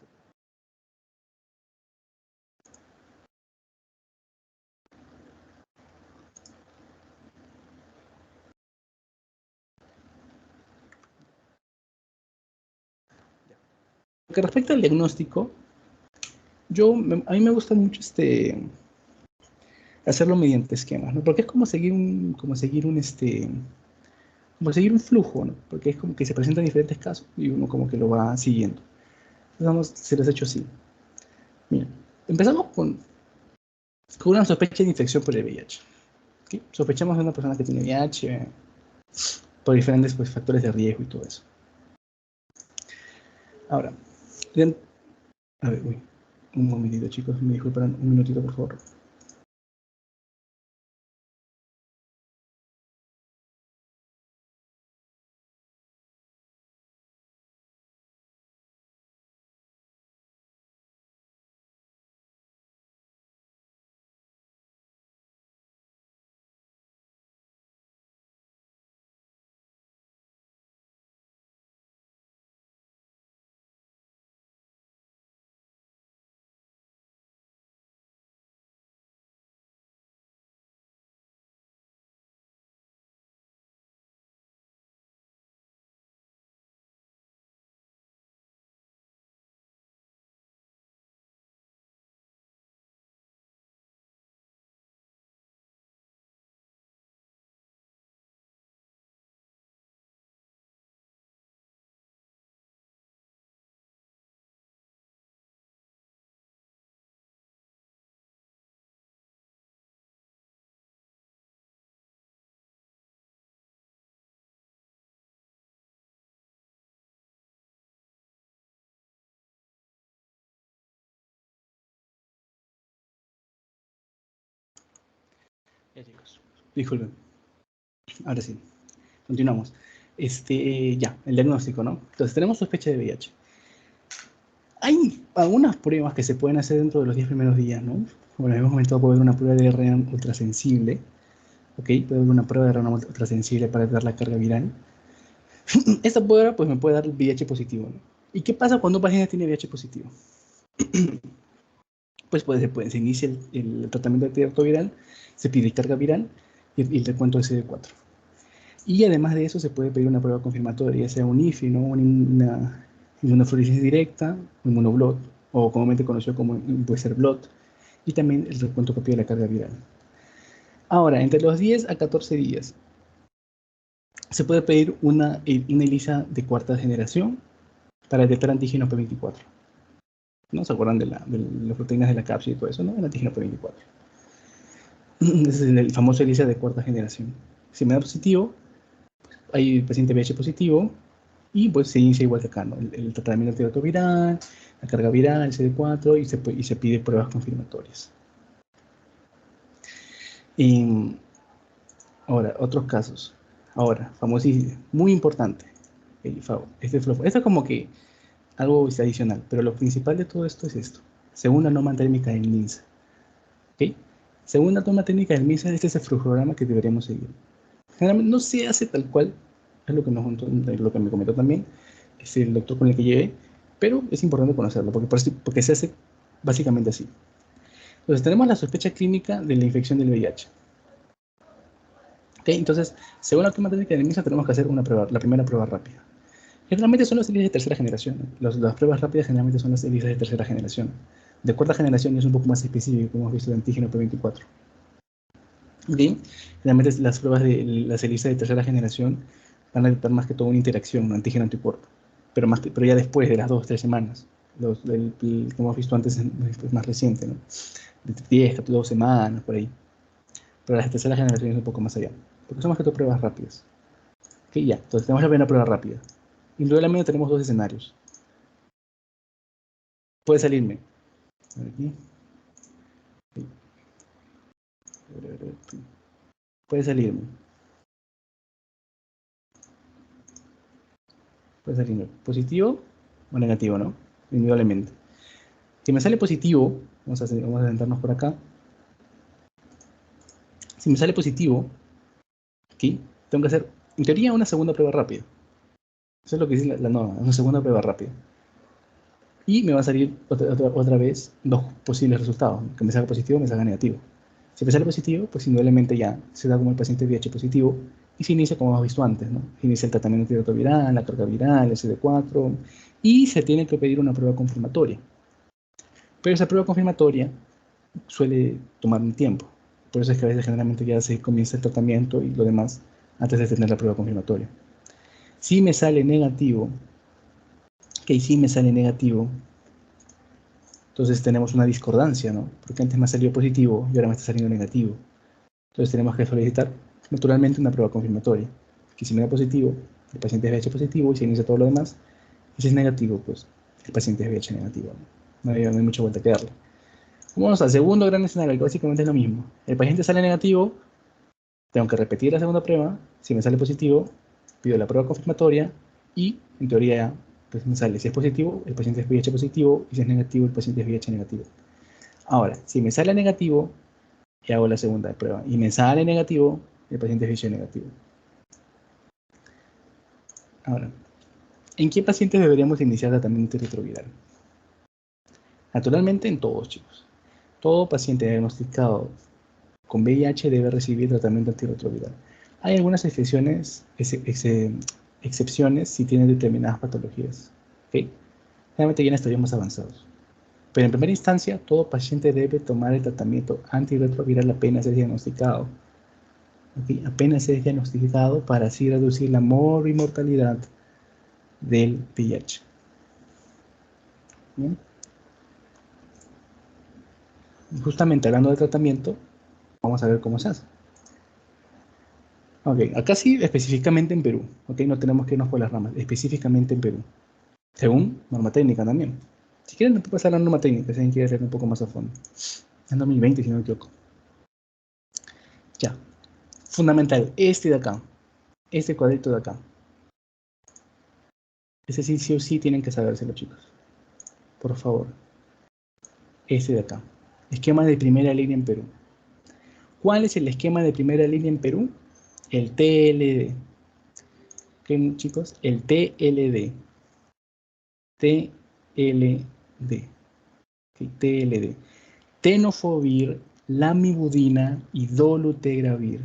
[SPEAKER 1] Lo que respecta al diagnóstico, a mí me gusta mucho hacerlo mediante esquemas, ¿no? Porque es como seguir un flujo, ¿no? Porque es como que se presentan diferentes casos y uno como que lo va siguiendo. Entonces vamos, se los he hecho así. Mira, empezamos con una sospecha de infección por el VIH. ¿Okay? Sospechamos de una persona que tiene VIH por diferentes pues, factores de riesgo y todo eso. Ahora, a ver, uy, un momentito, chicos, me disculpan un minutito, por favor. Ya, chicos, disculpen. Ahora sí, continuamos. Ya, el diagnóstico, ¿no? Entonces, tenemos sospecha de VIH. Hay algunas pruebas que se pueden hacer dentro de los 10 primeros días, ¿no? Como hemos comentado, puede haber una prueba de RNA ultrasensible, ¿ok? Puede haber una prueba de RNA ultrasensible para ver la carga viral. Esta prueba, pues, me puede dar VIH positivo, ¿no? ¿Y qué pasa cuando un paciente tiene VIH positivo? Se inicia el tratamiento de antirretroviral, se pide carga viral y el recuento de CD4. Y además de eso, se puede pedir una prueba confirmatoria, ya sea un IFI, ¿no? Una inmunofluorescencia directa, un inmunoblot, o comúnmente conocido como puede ser blot, y también el recuento propio de la carga viral. Ahora, entre los 10 a 14 días, se puede pedir una ELISA de cuarta generación para detectar antígeno P24. ¿No? ¿Se acuerdan de las proteínas de la cápsula y todo eso? ¿No? El antígeno P24. Ese es el famoso ELISA de cuarta generación. Si me da positivo, hay paciente VIH positivo, y pues se inicia igual que acá, ¿no? El tratamiento antirretroviral, la carga viral, el CD4, y se pide pruebas confirmatorias. Y ahora, otros casos. Ahora, famosísimo, muy importante, el FAO. Esto es como que algo adicional, pero lo principal de todo esto es esto. Según la norma técnica del MINSA. ¿Ok? Según la norma técnica del MINSA, este es el flujograma que deberíamos seguir. Generalmente no se hace tal cual, es lo que, lo que me comentó también el doctor con el que llegué, pero es importante conocerlo, porque se hace básicamente así. Entonces, tenemos la sospecha clínica de la infección del VIH. ¿Okay? Entonces, según la norma técnica del MINSA, tenemos que hacer la primera prueba rápida. Generalmente son las ELISA de tercera generación. Las pruebas rápidas generalmente son las ELISA de tercera generación. De cuarta generación es un poco más específico, como hemos visto, de antígeno P24. ¿Okay? Generalmente las pruebas de las ELISA de tercera generación van a detectar más que todo una interacción, un antígeno-anticuerpo, pero ya después de las 2 o 3 semanas. Como hemos visto antes, es más reciente, ¿no? De 10, 2 semanas, por ahí. Pero las de tercera generación es un poco más allá, porque son más que todo pruebas rápidas. ¿Ok? Ya, entonces tenemos la primera prueba rápida. Indudablemente tenemos dos escenarios. Puede salirme. Aquí. Puede salirme. puede salir positivo o negativo, ¿no? Indudablemente. Si me sale positivo, vamos a sentarnos por acá. Si me sale positivo, aquí, tengo que hacer, en teoría, una segunda prueba rápida. Eso es lo que dice la norma, una segunda prueba rápida. Y me va a salir otra vez dos posibles resultados, que me salga positivo o me salga negativo. Si me sale positivo, pues indudablemente ya se da como el paciente VIH positivo y se inicia como hemos visto antes, ¿no? Se inicia el tratamiento antirretroviral, la carga viral, el CD4 y se tiene que pedir una prueba confirmatoria. Pero esa prueba confirmatoria suele tomar un tiempo. Por eso es que a veces generalmente ya se comienza el tratamiento y lo demás antes de tener la prueba confirmatoria. Si me sale negativo, si me sale negativo, entonces tenemos una discordancia, ¿no? Porque antes me ha salido positivo y ahora me está saliendo negativo. Entonces tenemos que solicitar naturalmente una prueba confirmatoria. Que si me da positivo, el paciente es VIH positivo y se inicia todo lo demás. Y si es negativo, pues el paciente es VIH negativo. No hay mucha vuelta que darle. Vamos al segundo gran escenario, que básicamente es lo mismo. El paciente sale negativo, tengo que repetir la segunda prueba. Si me sale positivo, pido la prueba confirmatoria y, en teoría, pues me sale. Si es positivo, el paciente es VIH positivo y si es negativo, el paciente es VIH negativo. Ahora, si me sale negativo, y hago la segunda prueba y me sale negativo, el paciente es VIH negativo. Ahora, ¿en qué pacientes deberíamos iniciar tratamiento antirretroviral? Naturalmente en todos, chicos. Todo paciente diagnosticado con VIH debe recibir tratamiento antirretroviral. Hay algunas excepciones si tienen determinadas patologías. ¿Okay? Realmente ya en estadios más avanzados. Pero en primera instancia, todo paciente debe tomar el tratamiento antirretroviral apenas es diagnosticado. ¿Okay? Apenas es diagnosticado para así reducir la mortalidad del VIH. ¿Bien? Justamente hablando de tratamiento, vamos a ver cómo se hace. Ok, acá sí específicamente en Perú. Ok, no tenemos que irnos por las ramas, específicamente en Perú. Según norma técnica también. Si quieren, después pasar la norma técnica, si alguien quiere ver un poco más a fondo. En 2020, si no me equivoco. Ya. Fundamental, este de acá. Este cuadrito de acá. Ese sí o sí tienen que sabérselo, chicos. Por favor. Este de acá. Esquema de primera línea en Perú. ¿Cuál es el esquema de primera línea en Perú? El TLD. ¿Qué, chicos? El TLD. TLD. ¿Okay? TLD. Tenofovir, lamivudina y dolutegravir.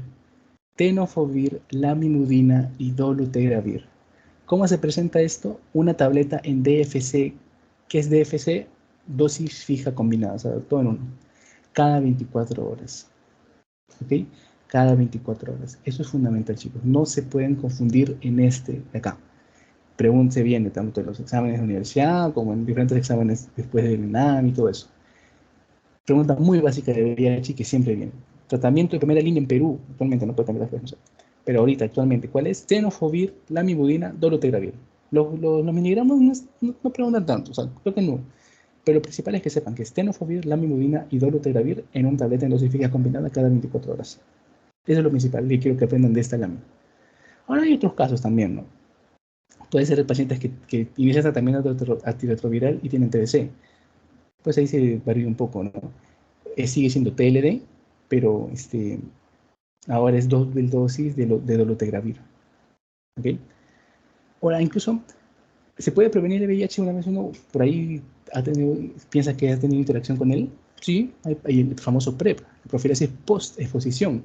[SPEAKER 1] Tenofovir, lamivudina y dolutegravir. ¿Cómo se presenta esto? Una tableta en DFC. ¿Qué es DFC? Dosis fija combinada, o sea, todo en uno. Cada 24 horas. ¿Ok? Cada 24 horas. Eso es fundamental, chicos. No se pueden confundir en este de acá. Pregúntense bien, tanto en los exámenes de universidad como en diferentes exámenes después del ENAM y todo eso. Pregunta muy básica de VIH que siempre viene. Tratamiento de primera línea en Perú. Actualmente no puede cambiar las cosas. Pero ahorita, actualmente, ¿cuál es? Tenofovir, lamivudina, dolutegravir. Los miligramos no preguntan tanto, o sea, creo que no. Pero lo principal es que sepan que es tenofovir, lamivudina y dolutegravir en una tableta en dosis fija combinada cada 24 horas. Eso es lo principal y quiero que aprendan de esta lámina. Ahora hay otros casos también, ¿no? Puede ser pacientes que inician tratamiento antirretroviral y tienen TBC. Pues ahí se varía un poco, ¿no? Sigue siendo TLD, pero ahora es dosis de dolutegravir. ¿Ok? Ahora, incluso se puede prevenir el VIH una vez uno por ahí piensa que ha tenido interacción con él. Sí, hay el famoso PrEP, profilaxis post-exposición,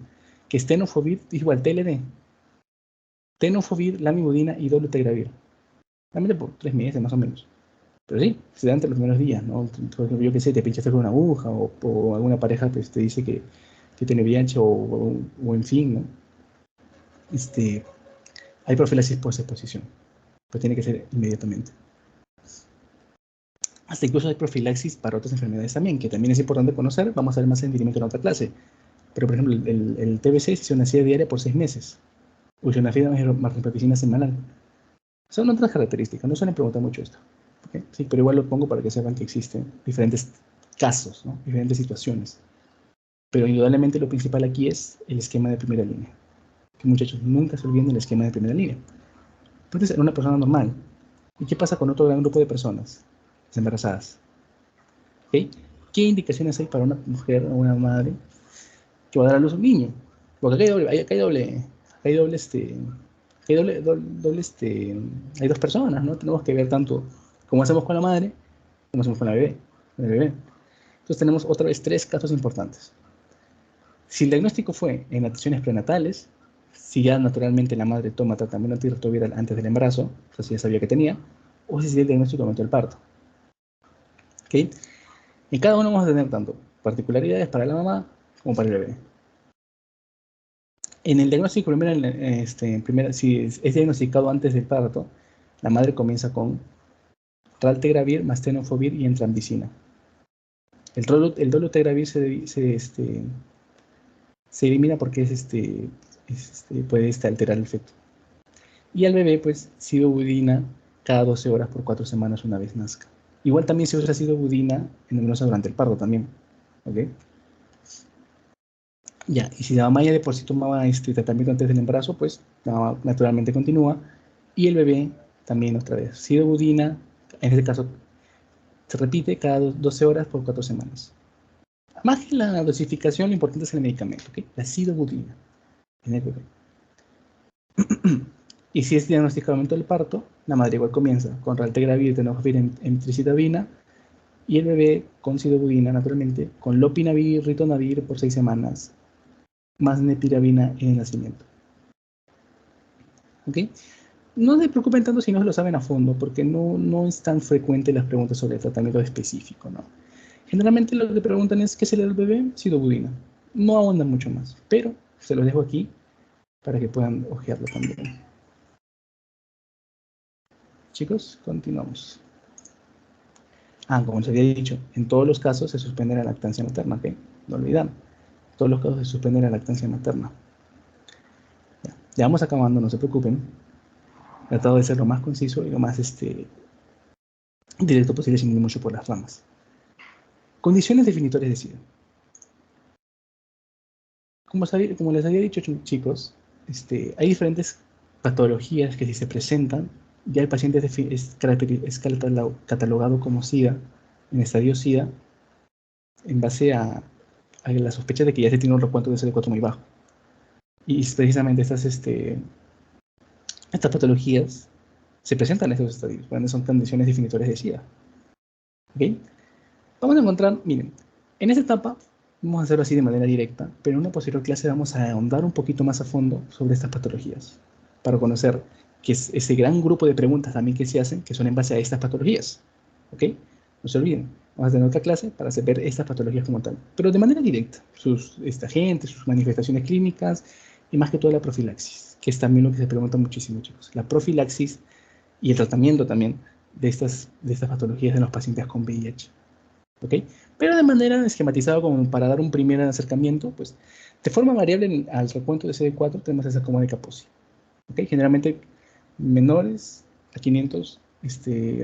[SPEAKER 1] que es tenofovir igual TLD. Tenofovir, lamivudina y dolutegravir. Realmente por 3 meses más o menos. Pero sí, se da entre los primeros días, ¿no? Por ejemplo, yo qué sé, te pinchaste con una aguja o alguna pareja pues, te dice que tiene VIH o en fin, ¿no? Hay profilaxis post-exposición, pero tiene que ser inmediatamente. Hasta incluso hay profilaxis para otras enfermedades también, que también es importante conocer. Vamos a ver más en entendimiento en otra clase. Pero, por ejemplo, el TBC se hizo una serie diaria por 6 meses. Usionafida más rifampicina semanal. Son otras características, no suelen preguntar mucho esto. ¿Okay? Sí, pero igual lo pongo para que sepan que existen diferentes casos, ¿no? Diferentes situaciones. Pero indudablemente lo principal aquí es el esquema de primera línea. Que muchachos, nunca se olviden del esquema de primera línea. Entonces, en una persona normal, ¿Y qué pasa con otro gran grupo de personas? Las embarazadas. ¿Okay? ¿Qué indicaciones hay para una mujer o una madre que va a dar a luz un niño? Porque hay dos personas, ¿no? Tenemos que ver tanto cómo hacemos con la madre, como hacemos con la bebé, con el bebé. Entonces tenemos otra vez tres casos importantes. Si el diagnóstico fue en atenciones prenatales, si ya naturalmente la madre toma tratamiento antirretroviral antes del embarazo, o sea, si ya sabía que tenía, o si el diagnóstico aumentó el parto. ¿Okay? En cada uno vamos a tener tanto particularidades para la mamá como para el bebé. En el diagnóstico, si es diagnosticado antes del parto, la madre comienza con raltegravir, más tenofovir y entrambicina. El dolutegravir se elimina porque puede alterar el feto. Y al bebé, pues, sidobudina cada 12 horas por 4 semanas una vez nazca. Igual también se usa sidobudina endovenosa durante el parto también. ¿Ok? Ya, y si la mamá ya de por sí tomaba tratamiento antes del embarazo, pues la mamá naturalmente continúa. Y el bebé también otra vez. Sidobudina, en este caso, se repite cada 12 horas por 4 semanas. Más que la dosificación, lo importante es el medicamento, ¿ok? La sidobudina en el bebé. Y si es diagnosticado momento del parto, la madre igual comienza con raltegravir, tenofovir, emtricitabina, y el bebé con sidobudina, naturalmente, con lopinavir, ritonavir por 6 semanas, más nepiravina en el nacimiento. ¿Ok? No se preocupen tanto si no se lo saben a fondo, porque no es tan frecuente las preguntas sobre el tratamiento específico, ¿no? Generalmente lo que preguntan es, ¿qué se le da al bebé? Sidobudina. No ahondan mucho más, pero se los dejo aquí para que puedan ojearlo también. Chicos, continuamos. Como les había dicho, en todos los casos se suspende la lactancia materna, ¿ok? No olvidan. En todos los casos se suspende la lactancia materna. Ya vamos acabando, no se preocupen. He tratado de ser lo más conciso y lo más directo posible sin ir mucho por las ramas. Condiciones definitorias de SIDA. Como les había dicho, chicos, hay diferentes patologías que si se presentan, ya el paciente es catalogado como SIDA, en estadio SIDA, en base a la sospecha de que ya se tiene un recuento de CD4 muy bajo. Y precisamente estas patologías se presentan en estos estadios, por ende son condiciones definitorias de SIDA. ¿Ok? Vamos a encontrar, miren, en esta etapa vamos a hacerlo así de manera directa, pero en una posterior clase vamos a ahondar un poquito más a fondo sobre estas patologías, para conocer que es ese gran grupo de preguntas también que se hacen, que son en base a estas patologías. ¿Ok? No se olviden, vamos a tener otra clase para ver estas patologías como tal, pero de manera directa, sus agentes, sus manifestaciones clínicas y más que todo la profilaxis, que es también lo que se pregunta muchísimo, chicos. La profilaxis y el tratamiento también de estas patologías en los pacientes con VIH. ¿Ok? Pero de manera esquematizada como para dar un primer acercamiento, pues de forma variable al recuento de CD4 tenemos esa como de Kaposi. ¿Ok? Generalmente menores a 500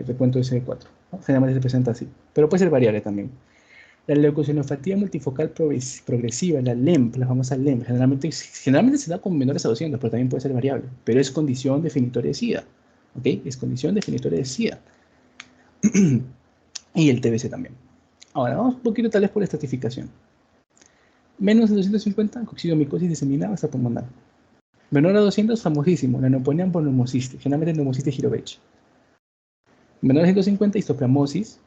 [SPEAKER 1] recuento de CD4. ¿No? Generalmente se presenta así, pero puede ser variable también. La leucocinopatía multifocal progresiva, la LEMP, la famosa LEMP, generalmente se da con menores a 200, pero también puede ser variable, pero es condición definitoria de SIDA. ¿Ok? Es condición definitoria de SIDA. Y el TBC también. Ahora, vamos un poquito tal vez por estratificación. Menos de 250, coccidomicosis diseminada hasta pulmonar. Menor a 200, famosísimo, la neumonía por neumocistis, generalmente neumocistis Girovech. Menor a 150, histoplamosis.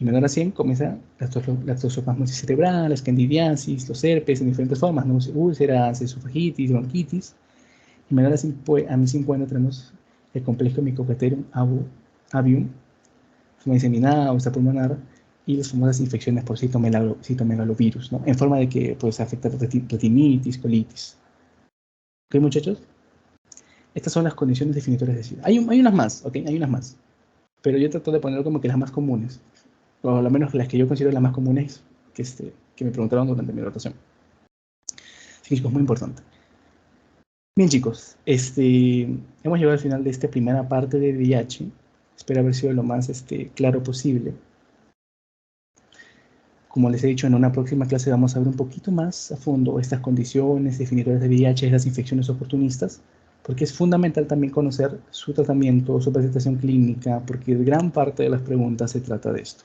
[SPEAKER 1] Y menor a 100 comienza la toxoplasmosis cerebral, la escandidiasis, los herpes en diferentes formas, ¿no? Úlceras, esofagitis, bronquitis. Y menor a 1050 tenemos el complejo Mycobacterium avium, forma diseminada o pulmonar, y las famosas infecciones por citomegalovirus, ¿no? En forma de que pues, afecta retinitis, colitis. ¿Ok, muchachos? Estas son las condiciones definitorias de SIDA. Hay unas más, ¿ok? Hay unas más. Pero yo trato de poner como que las más comunes. O al menos las que yo considero las más comunes que me preguntaron durante mi rotación. Así que, chicos, muy importante. Bien, chicos, hemos llegado al final de esta primera parte de VIH. Espero haber sido lo más claro posible. Como les he dicho, en una próxima clase vamos a ver un poquito más a fondo estas condiciones definitorias de VIH, las infecciones oportunistas, porque es fundamental también conocer su tratamiento, su presentación clínica, porque gran parte de las preguntas se trata de esto.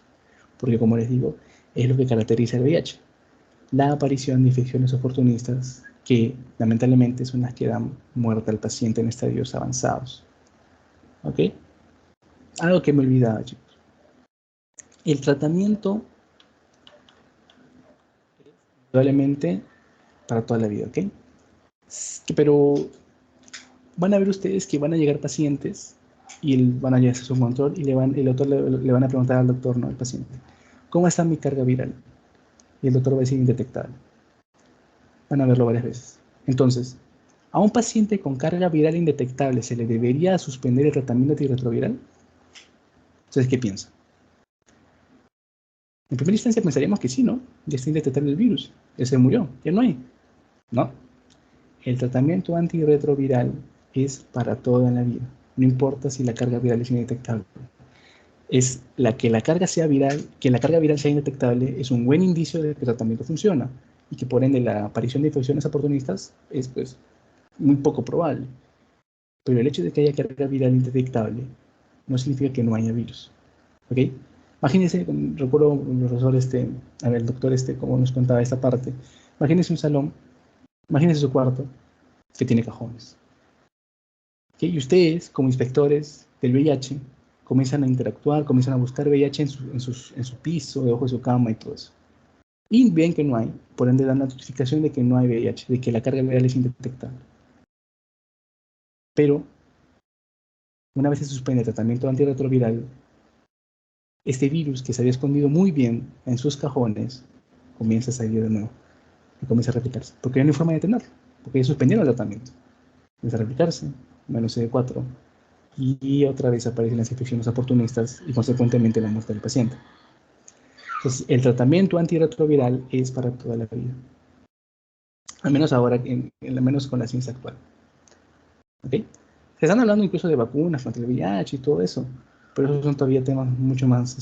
[SPEAKER 1] Porque como les digo, es lo que caracteriza el VIH. La aparición de infecciones oportunistas que lamentablemente son las que dan muerte al paciente en estadios avanzados. ¿Ok? Algo que me olvidaba, chicos. El tratamiento probablemente para toda la vida, ¿ok? Pero van a ver ustedes que van a llegar pacientes y van a llegar a su control y el doctor le van a preguntar al doctor, no al paciente, ¿cómo está mi carga viral? Y el doctor va a decir indetectable. Van a verlo varias veces. Entonces, a un paciente con carga viral indetectable se le debería suspender el tratamiento antirretroviral. ¿Ustedes qué piensan? En primera instancia pensaríamos que sí, ¿no? Ya está indetectable el virus, ya se murió, ya no hay. No, el tratamiento antirretroviral es para toda la vida. No importa si la carga viral es indetectable. Es que la carga sea viral, que la carga viral sea indetectable es un buen indicio de que el tratamiento funciona y que por ende la aparición de infecciones oportunistas es pues muy poco probable. Pero el hecho de que haya carga viral indetectable no significa que no haya virus. ¿Ok? Imagínense, recuerdo el profesor el doctor como nos contaba esta parte. Imagínense un salón, imagínense su cuarto que tiene cajones. ¿Okay? Y ustedes, como inspectores del VIH, comienzan a interactuar, comienzan a buscar VIH en su piso, debajo de su cama y todo eso. Y ven que no hay, por ende dan la notificación de que no hay VIH, de que la carga viral es indetectable. Pero, una vez se suspende el tratamiento antirretroviral, este virus que se había escondido muy bien en sus cajones, comienza a salir de nuevo y comienza a replicarse. Porque ya no hay forma de detenerlo, porque ya suspendieron el tratamiento. Comienza a replicarse, menos CD4, y otra vez aparecen las infecciones oportunistas y consecuentemente la muerte del paciente. Entonces, el tratamiento antirretroviral es para toda la vida. Al menos ahora, al menos con la ciencia actual. ¿Okay? Se están hablando incluso de vacunas contra el VIH y todo eso, pero esos son todavía temas mucho más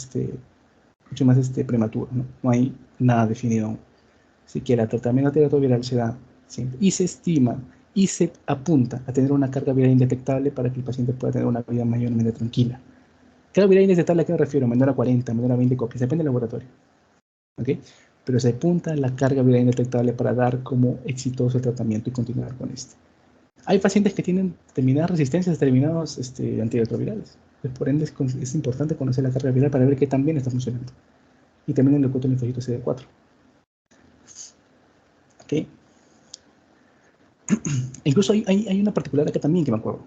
[SPEAKER 1] prematuros, ¿no? No hay nada definido aún. Así que el tratamiento antirretroviral se da siempre. Y se estima y se apunta a tener una carga viral indetectable para que el paciente pueda tener una vida mayormente tranquila. Carga viral indetectable, ¿a qué me refiero? Menor a 40, menor a 20 copias, depende del laboratorio. ¿Okay? Pero se apunta a la carga viral indetectable para dar como exitoso el tratamiento y continuar con esto. Hay pacientes que tienen determinadas resistencias a determinados antirretrovirales. Por ende, es importante conocer la carga viral para ver qué tan bien está funcionando. Y también el leucoto linfocito CD4. ¿Okay? Incluso hay una particular acá también que me acuerdo.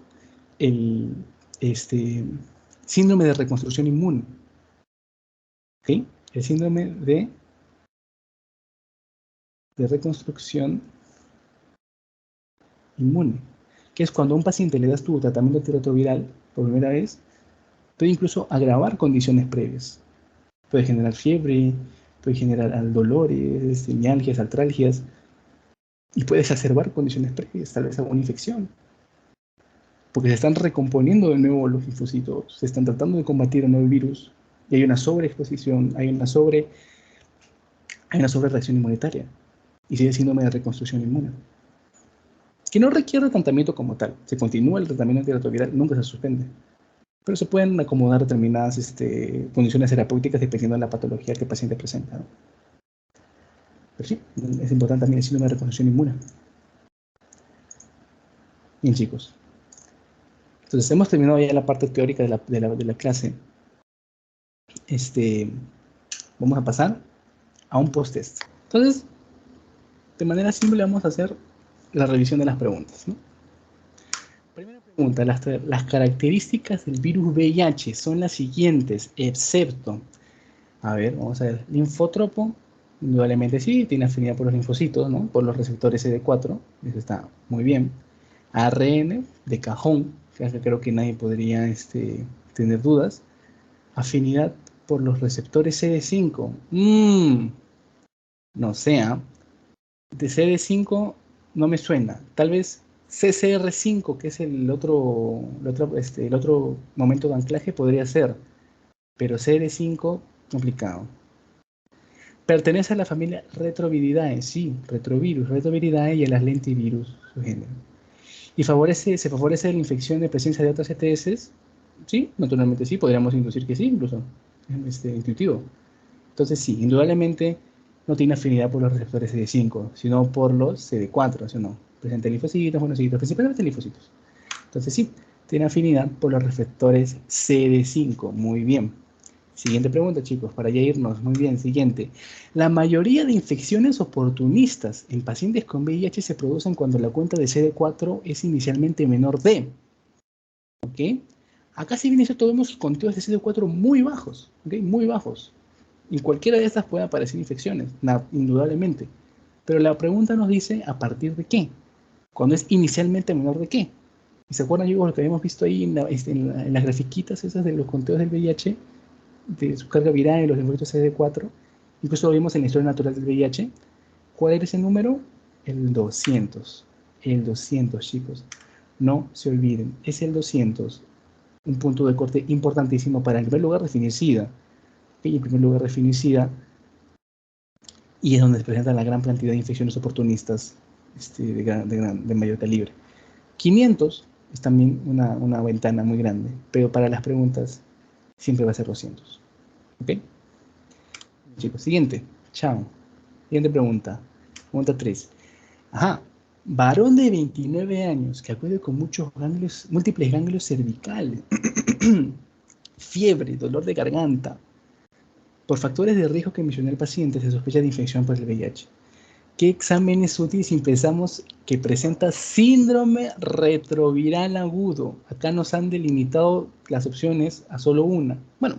[SPEAKER 1] El síndrome de reconstrucción inmune. ¿Okay? El síndrome de reconstrucción inmune, que es cuando a un paciente le das tu tratamiento antirretroviral por primera vez, puede incluso agravar condiciones previas. Puede generar fiebre, puede generar dolores, mialgias, artralgias, y puede exacerbar condiciones previas, tal vez alguna infección, porque se están recomponiendo de nuevo los linfocitos, se están tratando de combatir el nuevo virus, y hay una sobreexposición, hay una sobrereacción inmunitaria, y sigue síndrome de reconstrucción inmune, que no requiere tratamiento como tal. Se continúa el tratamiento antirretroviral, nunca se suspende. Pero se pueden acomodar determinadas condiciones terapéuticas dependiendo de la patología que el paciente presenta, ¿no? Pero sí, es importante también el síndrome de reconstrucción inmune. Bien, chicos. Entonces, hemos terminado ya la parte teórica de la clase. Vamos a pasar a un post-test. Entonces, de manera simple vamos a hacer la revisión de las preguntas, ¿no? Primera pregunta, las características del virus VIH son las siguientes, excepto, a ver, vamos a ver, linfótropo, indudablemente sí, tiene afinidad por los linfocitos, ¿no? Por los receptores CD4, eso está muy bien. ARN, de cajón, que creo que nadie podría tener dudas. Afinidad por los receptores CD5, no sea, de CD5 no me suena, tal vez CCR5, que es el otro momento de anclaje, podría ser, pero CD5, complicado. Pertenece a la familia Retroviridae, sí, retrovirus, Retroviridae y a las lentivirus, su género. ¿Y se favorece la infección de presencia de otras ETS? Sí, naturalmente sí, podríamos inducir que sí, incluso, intuitivo. Entonces sí, indudablemente no tiene afinidad por los receptores CD5, sino por los CD4, ¿sí o no? Presenta linfocitos, monocitos, principalmente linfocitos. Entonces sí, tiene afinidad por los receptores CD5. Muy bien. Siguiente pregunta, chicos, para ya irnos. Muy bien, siguiente. La mayoría de infecciones oportunistas en pacientes con VIH se producen cuando la cuenta de CD4 es inicialmente menor de. ¿Ok? Acá si bien eso tenemos conteos de CD4 muy bajos, ¿ok? Muy bajos. Y cualquiera de estas puede aparecer infecciones, indudablemente. Pero la pregunta nos dice a partir de qué. Cuando es inicialmente menor de qué. ¿Y se acuerdan, chicos, lo que habíamos visto ahí en las grafiquitas esas de los conteos del VIH, de su carga viral y los linfocitos CD4? Incluso lo vimos en la historia natural del VIH. ¿Cuál era ese número? El 200. El 200, chicos. No se olviden, es el 200. Un punto de corte importantísimo para, en primer lugar, definir SIDA. Y en primer lugar, definir SIDA, y es donde se presentan la gran cantidad de infecciones oportunistas de mayor calibre. 500 es también una ventana muy grande, pero para las preguntas siempre va a ser 200. ¿Ok? Chicos, siguiente. Chao. Siguiente pregunta. Pregunta 3. Ajá. Varón de 29 años que acude con múltiples ganglios cervicales, fiebre, dolor de garganta. Por factores de riesgo que mencionó el paciente, se sospecha de infección por el VIH. ¿Qué examen es útil si pensamos que presenta síndrome retroviral agudo? Acá nos han delimitado las opciones a solo una. Bueno,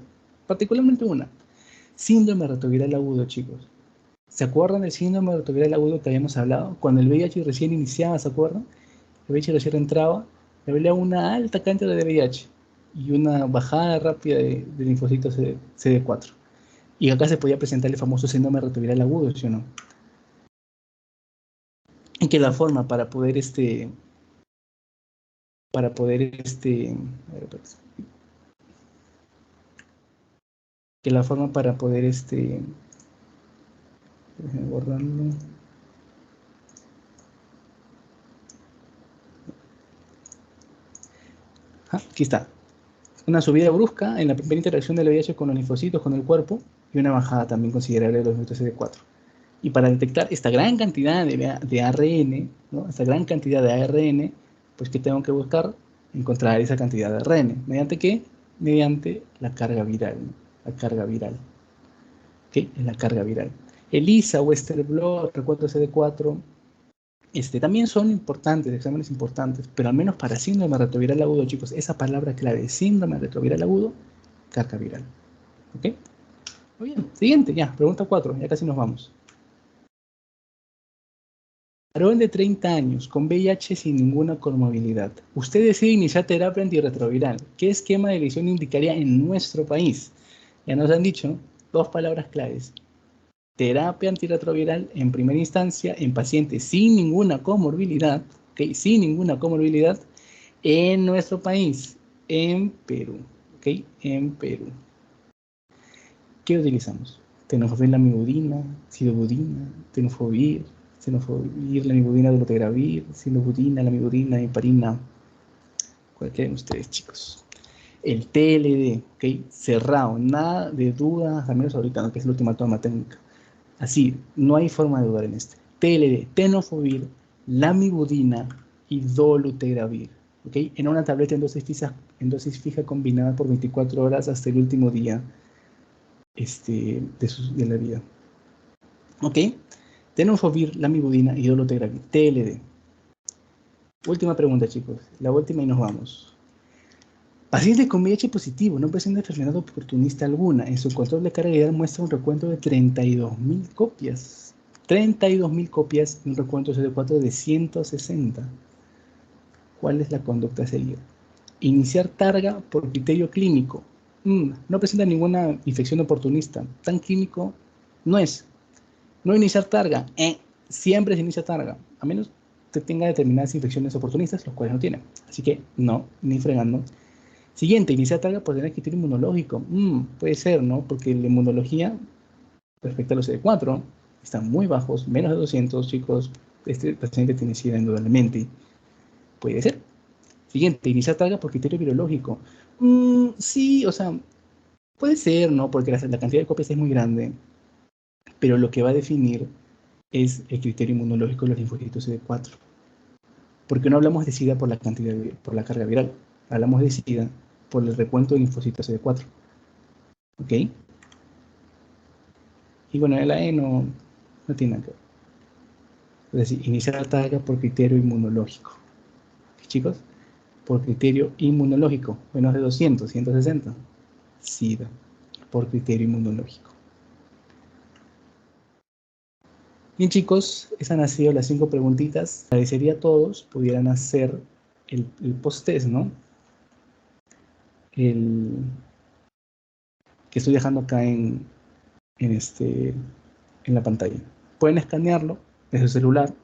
[SPEAKER 1] particularmente una. Síndrome retroviral agudo, chicos. ¿Se acuerdan del síndrome retroviral agudo que habíamos hablado? Cuando el VIH recién iniciaba, ¿se acuerdan? El VIH recién entraba, había una alta cantidad de VIH y una bajada rápida de linfocitos CD4. Y acá se podía presentar el famoso síndrome retroviral agudo, ¿sí o no? Y que la forma para poder que la forma para poder déjenme borrarlo. Aquí está. Una subida brusca en la primera interacción del VIH con los linfocitos, con el cuerpo, y una bajada también considerable de los linfocitos CD4. Y para detectar esta gran cantidad de ARN, ¿no? Esta gran cantidad de ARN, pues ¿qué tengo que buscar? Encontrar esa cantidad de ARN. ¿Mediante qué? Mediante la carga viral. La carga viral. ¿Ok? En la carga viral. ELISA, Western blot, recuento CD4, también son importantes, exámenes importantes, pero al menos para síndrome retroviral agudo, chicos, esa palabra clave, síndrome retroviral agudo, carga viral. ¿Ok? Muy bien, siguiente, ya, pregunta 4, ya casi nos vamos. Varón de 30 años con VIH sin ninguna comorbilidad. Usted decide iniciar terapia antirretroviral. ¿Qué esquema de elección indicaría en nuestro país? Ya nos han dicho dos palabras claves. Terapia antirretroviral en primera instancia en pacientes sin ninguna comorbilidad, ¿okay? Sin ninguna comorbilidad en nuestro país, en Perú, ¿ok? En Perú. ¿Qué utilizamos? Tenofovir, lamivudina, sidobudina, tenofovir, lamivudina, dolutegravir, sidobudina, lamivudina, heparina. ¿Cuál quieren ustedes, chicos? El TLD, ¿ok? Cerrado, nada de dudas, al menos ahorita, ¿no? Que es la última toma técnica. Así, no hay forma de dudar en este. TLD, tenofovir, lamivudina y dolutegravir. ¿Okay? En una tableta en dosis fija combinada por 24 horas hasta el último día de la vida. ¿Ok? Tenofovir, lamivudina y dolutegravir. TLD. Última pregunta, chicos. La última y nos vamos. Paciente con VIH positivo, no presenta enfermedad oportunista alguna. En su control de carga viral muestra un recuento de 32.000 copias. 32.000 copias y un recuento CD4 de 160. ¿Cuál es la conducta a seguir? Iniciar targa por criterio clínico. No presenta ninguna infección oportunista. Tan clínico no es. No iniciar targa. Siempre se inicia targa. A menos que tenga determinadas infecciones oportunistas, los cuales no tiene. Así que no, ni fregando. Siguiente, iniciar targa por tener criterio inmunológico. Puede ser, ¿no? Porque la inmunología respecto a los CD4 están muy bajos, menos de 200, chicos. Este paciente tiene SIDA indudablemente. Puede ser. Siguiente, iniciar tarea por criterio virológico. Sí, o sea, puede ser, ¿no? Porque la cantidad de copias es muy grande, pero lo que va a definir es el criterio inmunológico de los linfocitos CD4. Porque no hablamos de SIDA por la cantidad por la carga viral, hablamos de SIDA por el recuento de linfocitos CD4. ¿Ok? Y bueno, la E no tiene nada que ver. Es decir, iniciar la tarea por criterio inmunológico. ¿Sí, chicos? Por criterio inmunológico, menos de 200, 160. SIDA, por criterio inmunológico. Bien, chicos, esas han sido las 5 preguntitas. Agradecería a todos pudieran hacer el post-test, ¿no? El que estoy dejando acá en la pantalla. Pueden escanearlo desde su celular